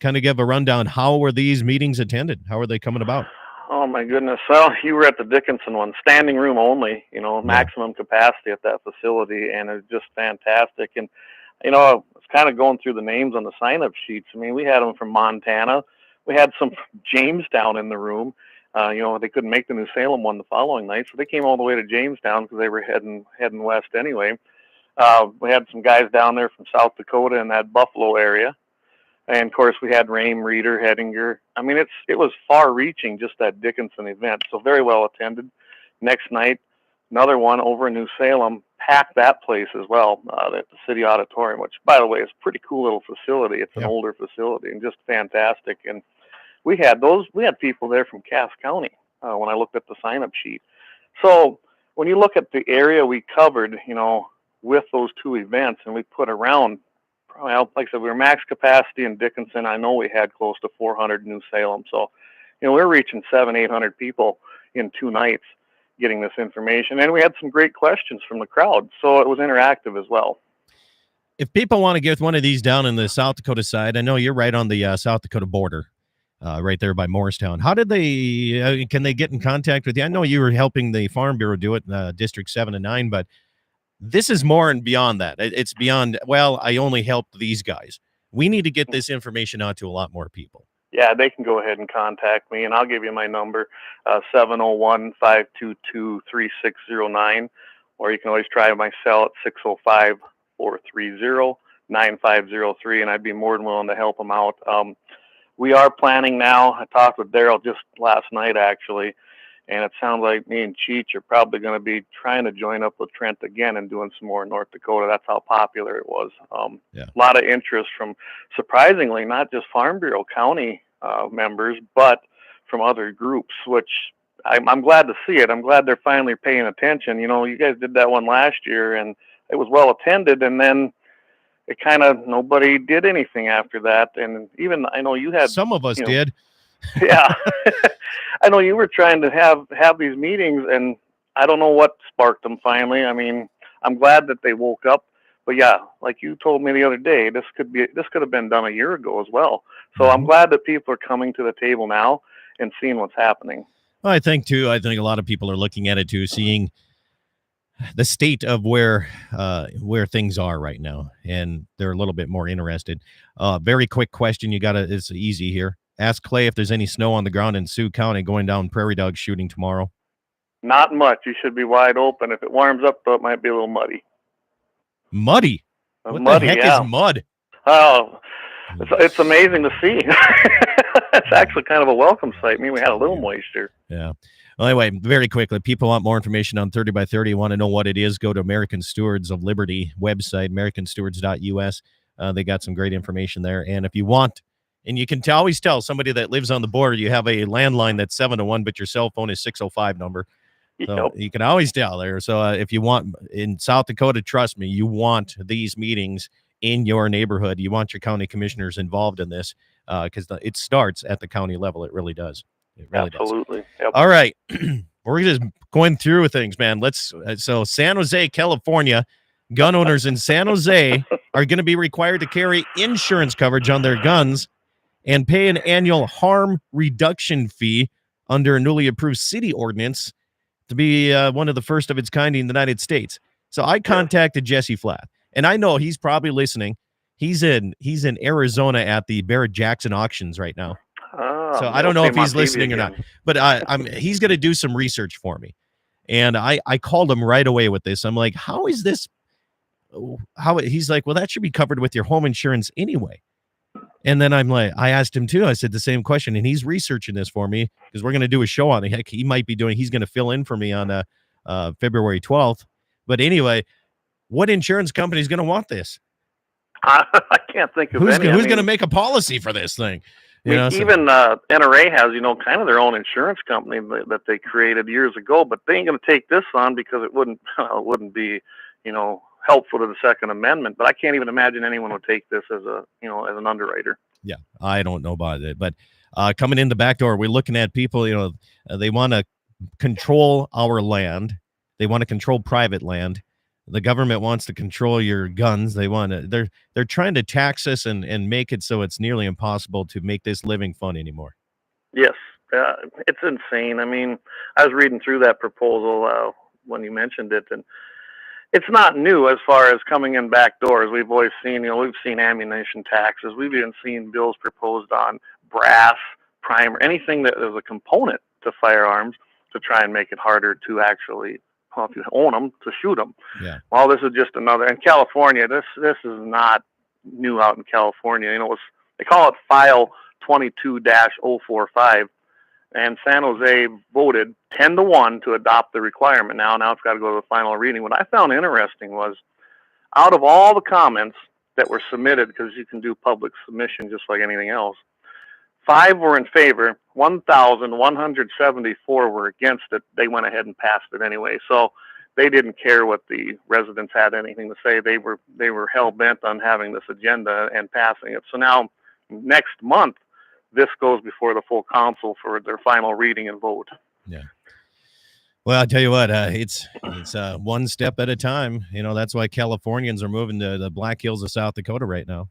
kind of give a rundown. How were these meetings attended? How are they coming about? Oh, my goodness. Well, you were at the Dickinson one, standing room only, maximum capacity at that facility, and it's just fantastic. And, I was kind of going through the names on the sign-up sheets. I mean, we had them from Montana. We had some from Jamestown in the room. They couldn't make the New Salem one the following night, so they came all the way to Jamestown because they were heading west anyway. We had some guys down there from South Dakota in that Buffalo area. And, of course, we had Rame, Reeder, Hedinger. I mean, it was far-reaching, just that Dickinson event, so very well attended. Next night, another one over in New Salem, packed that place as well, at the City Auditorium, which, by the way, is a pretty cool little facility. It's an older facility and just fantastic. And we had people there from Cass County when I looked at the sign-up sheet. So when you look at the area we covered, with those two events, and we put around, well, like I said, we were max capacity in Dickinson. I know we had close to 400 in New Salem. So, we're reaching 700-800 people in 2 nights getting this information. And we had some great questions from the crowd. So it was interactive as well. If people want to get one of these down in the South Dakota side, I know you're right on the South Dakota border, right there by Morristown. How did they, can they get in contact with you? I know you were helping the Farm Bureau do it in District 7 and 9, but this is more and beyond that. It's beyond, well, I only helped these guys. We need to get this information out to a lot more people. Yeah, they can go ahead and contact me, and I'll give you my number, 701-522-3609, or you can always try my cell at 605-430-9503, and I'd be more than willing to help them out. We are planning now. I talked with Daryl just last night, actually, and it sounds like me and Cheech are probably going to be trying to join up with Trent again and doing some more in North Dakota. That's how popular it was. A lot of interest from, surprisingly, not just Farm Bureau County members, but from other groups, which I'm glad to see it. I'm glad they're finally paying attention. You guys did that one last year, and it was well attended, and then it kind of, nobody did anything after that. And even, I know you had... Some of us did. Yeah. I know you were trying to have these meetings, and I don't know what sparked them finally. I mean, I'm glad that they woke up, but yeah, like you told me the other day, this could have been done a year ago as well. So I'm glad that people are coming to the table now and seeing what's happening. Well, I think a lot of people are looking at it too, seeing the state of where things are right now, and they're a little bit more interested. Very quick question. It's easy here. Ask Clay if there's any snow on the ground in Sioux County going down prairie dog shooting tomorrow. Not much. You should be wide open. If it warms up, though, it might be a little muddy. Muddy? What the heck is mud? Oh, it's amazing to see. It's actually kind of a welcome sight. I mean, we had a little moisture. Yeah. Well, anyway, very quickly, people want more information on 30 by 30, want to know what it is, go to American Stewards of Liberty website, americanstewards.us. They got some great information there. And if you want, and you can always tell somebody that lives on the border, you have a landline that's 701, but your cell phone is 605 number. So you can always tell there. So if you want in South Dakota, trust me, you want these meetings in your neighborhood. You want your county commissioners involved in this because it starts at the county level. It really does. It really Absolutely. does. Yep. All right. We're just going through things, man. So San Jose, California, gun owners in San Jose are going to be required to carry insurance coverage on their guns and pay an annual harm reduction fee under a newly approved city ordinance to be one of the first of its kind in the United States. So I contacted Jesse Flatt, and I know he's probably listening. He's in Arizona at the Barrett-Jackson auctions right now. So I don't know if he's listening or not, but he's going to do some research for me. And I called him right away with this. I'm like, how is this? He's like, well, that should be covered with your home insurance anyway. And then I asked him too. I said the same question, and he's researching this for me because we're going to do a show on it. Heck, he's going to fill in for me on February 12th. But anyway, what insurance company is going to want this? I can't think of who's any. Who's going to make a policy for this thing? Even NRA has, kind of their own insurance company that they created years ago, but they ain't going to take this on because it wouldn't be, helpful to the Second Amendment. But I can't even imagine anyone would take this as as an underwriter. Yeah, I don't know about it, but coming in the back door, we're looking at people. They want to control our land. They want to control private land. The government wants to control your guns. They're trying to tax us and make it so it's nearly impossible to make this living fun anymore. Yes, it's insane. I mean, I was reading through that proposal when you mentioned it, and it's not new as far as coming in back doors. We've always seen, we've seen ammunition taxes. We've even seen bills proposed on brass, primer, anything that is a component to firearms to try and make it harder to actually, if you own them, to shoot them. Yeah. Well, this is just another. In California, this is not new out in California. They call it File 22-045, and San Jose voted 10-1 to adopt the requirement. Now it's got to go to the final reading. What I found interesting was, out of all the comments that were submitted, because you can do public submission just like anything else, 5 were in favor, 1,174 were against it. They went ahead and passed it anyway. So they didn't care what the residents had anything to say. They were hell bent on having this agenda and passing it. So now next month, this goes before the full council for their final reading and vote. Yeah. Well, I'll tell you what, it's one step at a time. That's why Californians are moving to the Black Hills of South Dakota right now.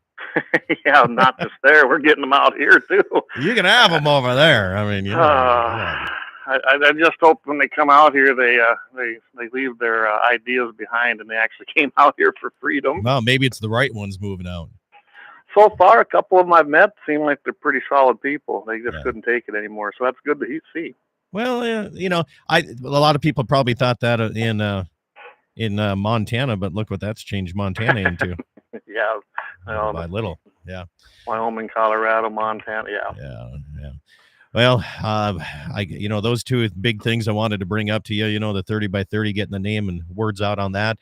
Yeah, not just there. We're getting them out here too. You can have them over there. I mean, I just hope when they come out here, they leave their ideas behind and they actually came out here for freedom. Well, maybe it's the right ones moving out. So far, a couple of them I've met seem like they're pretty solid people. They just couldn't take it anymore. So that's good to see. Well, a lot of people probably thought that in Montana, but look what that's changed Montana into. Yeah. By little. Yeah. Wyoming, Colorado, Montana. Yeah. Yeah. Well, those two big things I wanted to bring up to you, the 30 by 30, getting the name and words out on that,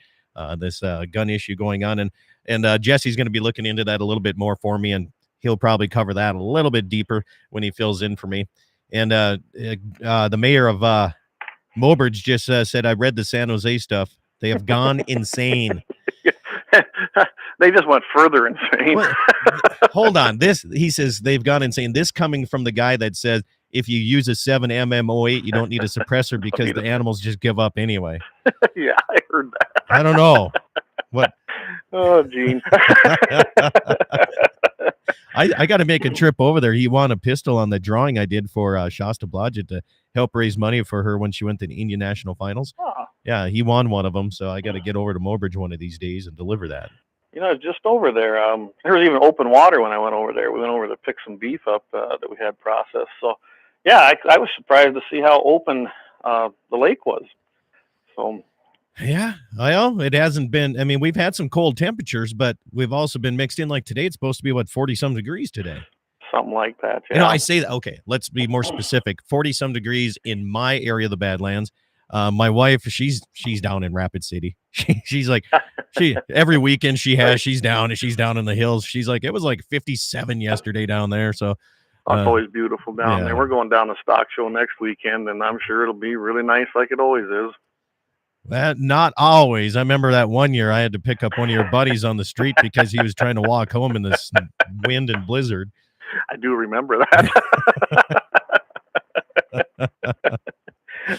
this gun issue going on. And Jesse's going to be looking into that a little bit more for me, and he'll probably cover that a little bit deeper when he fills in for me. And the mayor of Mobridge just said, I read the San Jose stuff. They have gone insane. They just went further insane. Well, hold on. He says they've gone insane. This coming from the guy that says if you use a 7mm08, you don't need a suppressor because the animals just give up anyway. Yeah, I heard that. I don't know. What? Oh, Gene. I got to make a trip over there. He won a pistol on the drawing I did for Shasta Blodgett to help raise money for her when she went to the Indian National Finals. Oh. Yeah, he won one of them, so I got to get over to Mobridge one of these days and deliver that. Just over there, there was even open water when I went over there. We went over to pick some beef up that we had processed. So, yeah, I was surprised to see how open the lake was. So, yeah, well, it hasn't been. I mean, we've had some cold temperatures, but we've also been mixed in. Like today, it's supposed to be 40-some degrees today. Something like that. Yeah. I say that. Okay, let's be more specific. 40-some degrees in my area of the Badlands. My wife, she's down in Rapid City. She's like, every weekend she's down in the hills. She's like, it was like 57 yesterday down there. So it's always beautiful down yeah. there. We're going down to Stock Show next weekend, and I'm sure it'll be really nice like it always is. That not always. I remember that one year I had to pick up one of your buddies on the street because he was trying to walk home in this wind and blizzard. I do remember that.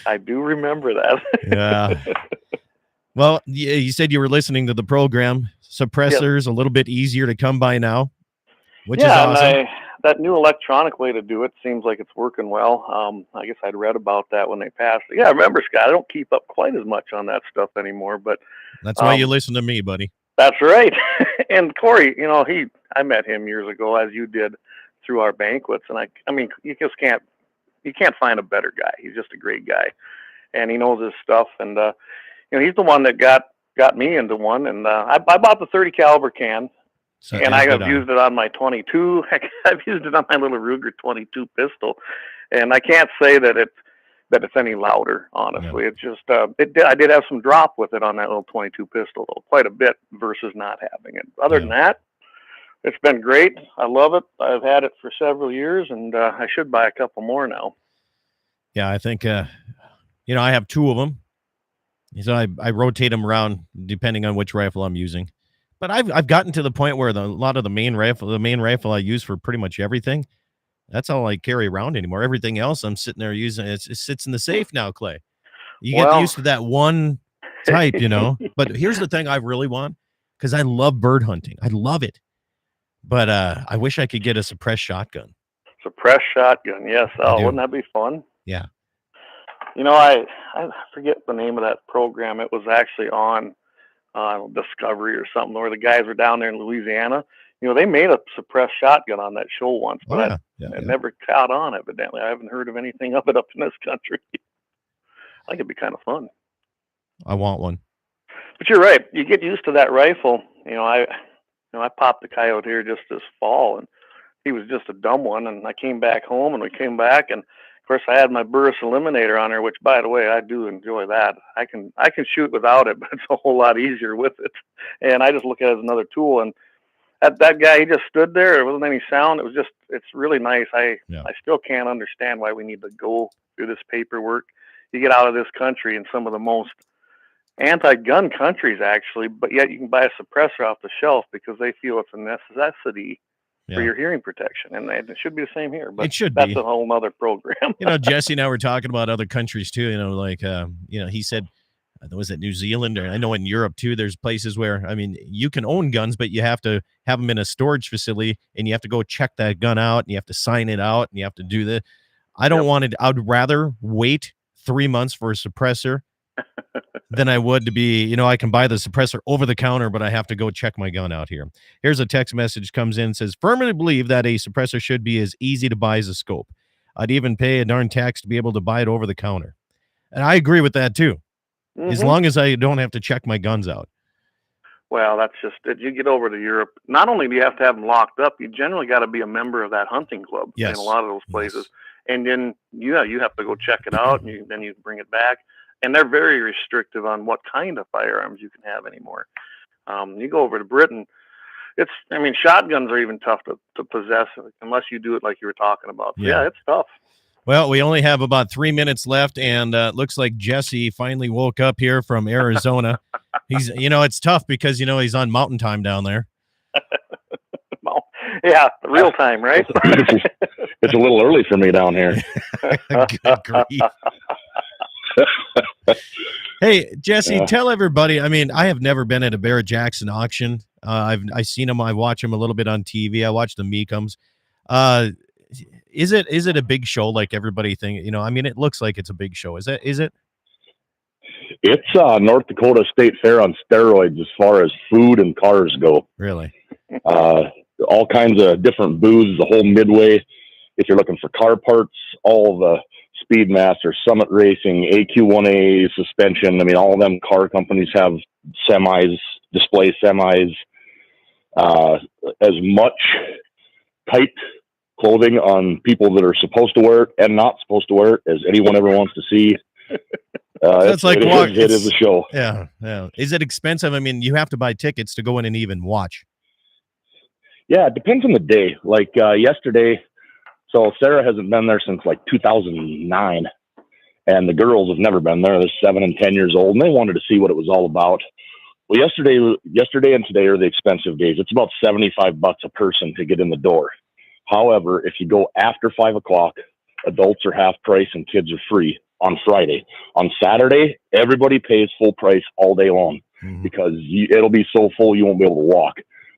I do remember that. Yeah. Well, you said you were listening to the program. Suppressors, a little bit easier to come by now, which is awesome. And that new electronic way to do it seems like it's working well. I guess I'd read about that when they passed it. Yeah, I remember, Scott, I don't keep up quite as much on that stuff anymore, but that's why you listen to me, buddy. That's right. And Cory, I met him years ago, as you did, through our banquets, and I mean, you can't find a better guy. He's just a great guy, and he knows his stuff. And he's the one that got me into one. And I bought the 30 caliber can. And I have used it on my 22. I've used it on my little Ruger 22 pistol, and I can't say that it's any louder. Honestly, It's just I did have some drop with it on that little 22 pistol, though, quite a bit versus not having it. Other than that, it's been great. I love it. I've had it for several years, and I should buy a couple more now. Yeah, I think I have two of them, so I rotate them around depending on which rifle I'm using. But I've gotten to the point where a lot of the main rifle I use for pretty much everything, that's all I carry around anymore. Everything else I'm sitting there using, it sits in the safe now, Clay. You get used to that one type, But here's the thing I really want, because I love bird hunting. I love it. But I wish I could get a suppressed shotgun. Suppressed shotgun, yes. Oh, wouldn't that be fun? Yeah. I forget the name of that program. It was actually on Discovery or something, where the guys were down there in Louisiana. They made a suppressed shotgun on that show once, but it never caught on, evidently. I haven't heard of anything of it up in this country. I think it'd be kind of fun. I want one. But you're right. You get used to that rifle. I popped the coyote here just this fall, and he was just a dumb one. And I came back home, and we came back, and of course I had my burst eliminator on there, which, by the way, I do enjoy that. I can shoot without it, but it's a whole lot easier with it. And I just look at it as another tool. And that guy, he just stood there. There wasn't any sound. It's really nice. I still can't understand why we need to go through this paperwork. You get out of this country in some of the most anti-gun countries, actually, but yet you can buy a suppressor off the shelf because they feel it's a necessity for your hearing protection. And it should be the same here, but it should that's be a whole other program. Jesse and I were talking about other countries too, he said, was it New Zealand, or I know in Europe too, there's places where, you can own guns, but you have to have them in a storage facility, and you have to go check that gun out, and you have to sign it out, and you have to do that. I don't want it. I'd rather wait 3 months for a suppressor than I would to be, I can buy the suppressor over the counter, but I have to go check my gun out here. Here's a text message comes in, says, firmly believe that a suppressor should be as easy to buy as a scope. I'd even pay a darn tax to be able to buy it over the counter. And I agree with that too. Mm-hmm. As long as I don't have to check my guns out. Well, that's just it. You get over to Europe, not only do you have to have them locked up, you generally got to be a member of that hunting club in a lot of those places. Yes. And then, you have to go check it out, and then you bring it back. And they're very restrictive on what kind of firearms you can have anymore. You go over to Britain, shotguns are even tough to possess unless you do it like you were talking about. So, yeah, it's tough. Well, we only have about 3 minutes left, and it looks like Jesse finally woke up here from Arizona. He's, it's tough because, he's on mountain time down there. Yeah, real time, right? It's a little early for me down here. Good grief. Hey, Jesse, tell everybody. I have never been at a Barrett-Jackson auction. I've seen them. I watch them a little bit on TV. I watch the Meekums. Is it a big show like everybody thinks? It looks like it's a big show. Is it? It's North Dakota State Fair on steroids as far as food and cars go. Really? All kinds of different booths, the whole Midway. If you're looking for car parts, all the Speedmaster, Summit Racing, AQ1A suspension. All of them car companies have semis, display semis, as much tight clothing on people that are supposed to wear it and not supposed to wear it as anyone ever wants to see. It's like it is a show. Yeah, yeah. Is it expensive? I mean, you have to buy tickets to go in and even watch. Yeah, it depends on the day. Like yesterday, so Sarah hasn't been there since like 2009, and the girls have never been there. They're 7 and 10 years old, and they wanted to see what it was all about. Well, yesterday and today are the expensive days. It's about $75 a person to get in the door. However, if you go after 5 o'clock, adults are half price and kids are free on Friday. On Saturday, everybody pays full price all day long because it'll be so full you won't be able to walk.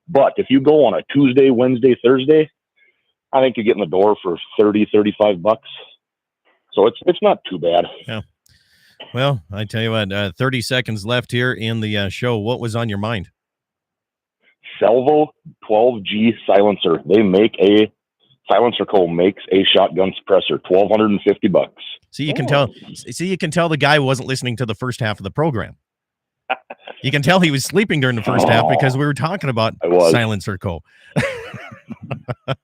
But if you go on a Tuesday, Wednesday, Thursday, I think you get in the door for $30-$35. So it's not too bad. Yeah. Well, I tell you what, 30 seconds left here in the show. What was on your mind? Salvo 12G silencer. They make a Silencer Co. makes a shotgun suppressor. $1,250. See, you can tell. See, you can tell the guy wasn't listening to the first half of the program. You can tell he was sleeping during the first half because we were talking about Silencer Co.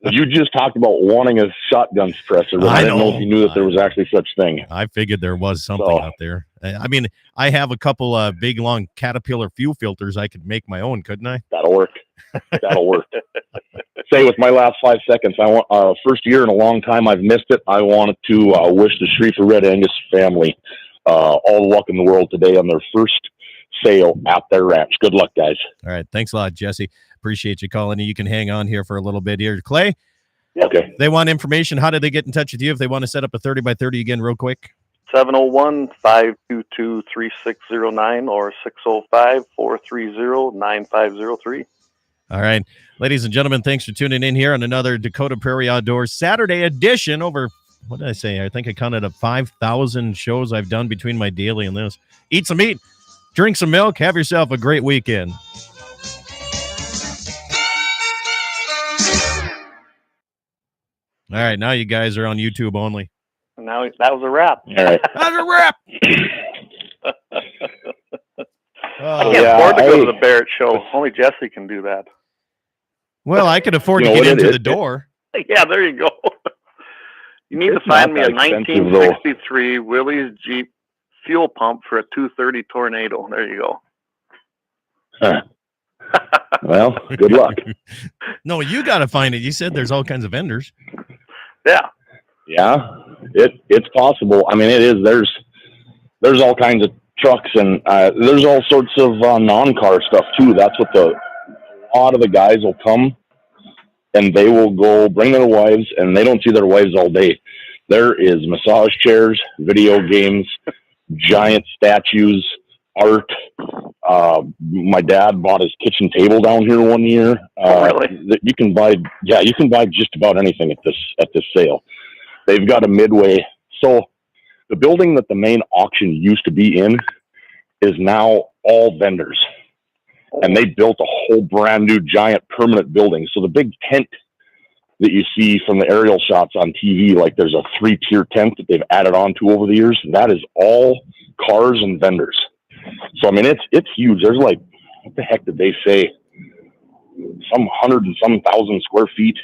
You just talked about wanting a shotgun suppressor, but I didn't know if you knew that there was actually such thing. I figured there was something out there. I mean, I have a couple big, long Caterpillar fuel filters. I could make my own, couldn't I? That'll work. That'll work. Say with my last 5 seconds, I want first year in a long time I've missed it. I wanted to wish the Schriefer Red Angus family all the luck in the world today on their first sale at their ranch. Good luck, guys. All right. Thanks a lot, Jesse. Appreciate you calling. You can hang on here for a little bit here. Clay? Okay. They want information. How do they get in touch with you if they want to set up a 30 by 30 again real quick? 701-522-3609 or 605-430-9503. All right. Ladies and gentlemen, thanks for tuning in here on another Dakota Prairie Outdoors Saturday edition. Over, what did I say? I think I counted up 5,000 shows I've done between my daily and this. Eat some meat, drink some milk, have yourself a great weekend. All right, now you guys are on YouTube only. Now that was a wrap. All right. That was a wrap. I can't afford to go to the Barrett show. Only Jesse can do that. Well, I could afford to get into the door. Yeah, there you go. You need to find me a 1963 Willys Jeep fuel pump for a 230 Tornado. There you go. Huh. Well, good luck. No, you got to find it. You said there's all kinds of vendors. Yeah. Yeah, it's possible. I mean, it is. There's all kinds of trucks and there's all sorts of non-car stuff too. That's what a lot of the guys will come and they will go bring their wives and they don't see their wives all day. There is massage chairs, video games, giant statues, art. My dad bought his kitchen table down here one year. Really? You can buy just about anything at this sale. They've got a midway. So the building that the main auction used to be in is now all vendors. And they built a whole brand new giant permanent building. So the big tent that you see from the aerial shots on TV, like there's a 3-tier tent that they've added on to over the years. That is all cars and vendors. So, I mean, it's huge. There's like, what the heck did they say? Some 100 and some thousand square feet.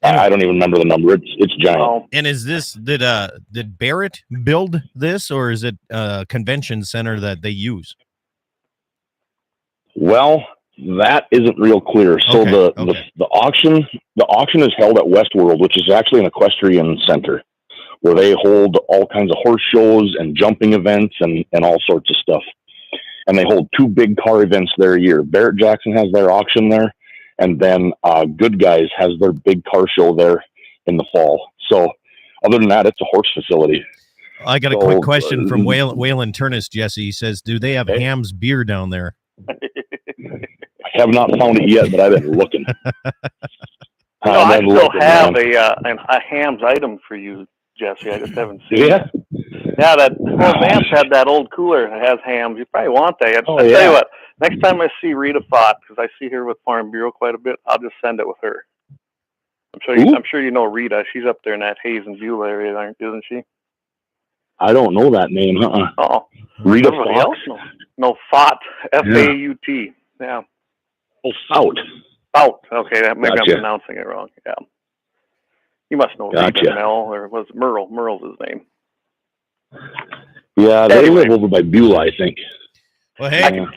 I don't even remember the number. It's giant. And is this did Barrett build this, or is it a convention center that they use? Well, that isn't real clear. So the auction is held at Westworld, which is actually an equestrian center where they hold all kinds of horse shows and jumping events and all sorts of stuff. And they hold 2 big car events there a year. Barrett Jackson has their auction there. And then Good Guys has their big car show there in the fall. So other than that, it's a horse facility. I got a quick question from Waylon Turnus, Jesse. He says, do they have Ham's beer down there? I have not found it yet, but I've been looking. I still have a Ham's item for you, Jesse. I just haven't seen it. Yeah, Vance had that old cooler that has Ham's. You probably want that. I'll tell you what, next time I see Rita Fott, because I see her with Farm Bureau quite a bit, I'll just send it with her. I'm sure you know Rita. She's up there in that Hayes and Beulah area, isn't she? I don't know that name. Oh, Rita Fott? No, Fott. F-A-U-T. Yeah. Oh, Fout. Fout. Okay, maybe I'm pronouncing it wrong. Yeah. You must know Rita Mel, or was it Merle? Merle's his name. Yeah, they Anyway. live over by Beulah, I think. Well, hey, I could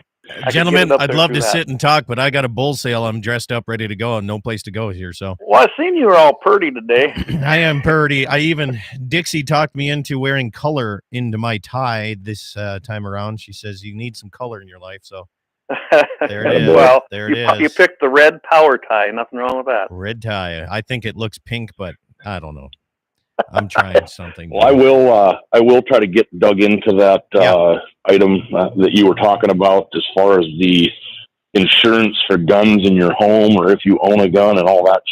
get gentlemen, it up I'd there love through to that. sit and talk, but I got a bull sale. I'm dressed up, ready to go, and no place to go here. So Well, I seen you were all purdy today. I am purdy. Dixie talked me into wearing color into my tie this time around. She says you need some color in your life. So there it is. Well, there it you is. picked the red power tie. Nothing wrong with that. Red tie. I think it looks pink, but I don't know. I'm trying something. Well, I will try to get dug into that item that you were talking about as far as the insurance for guns in your home or if you own a gun and all that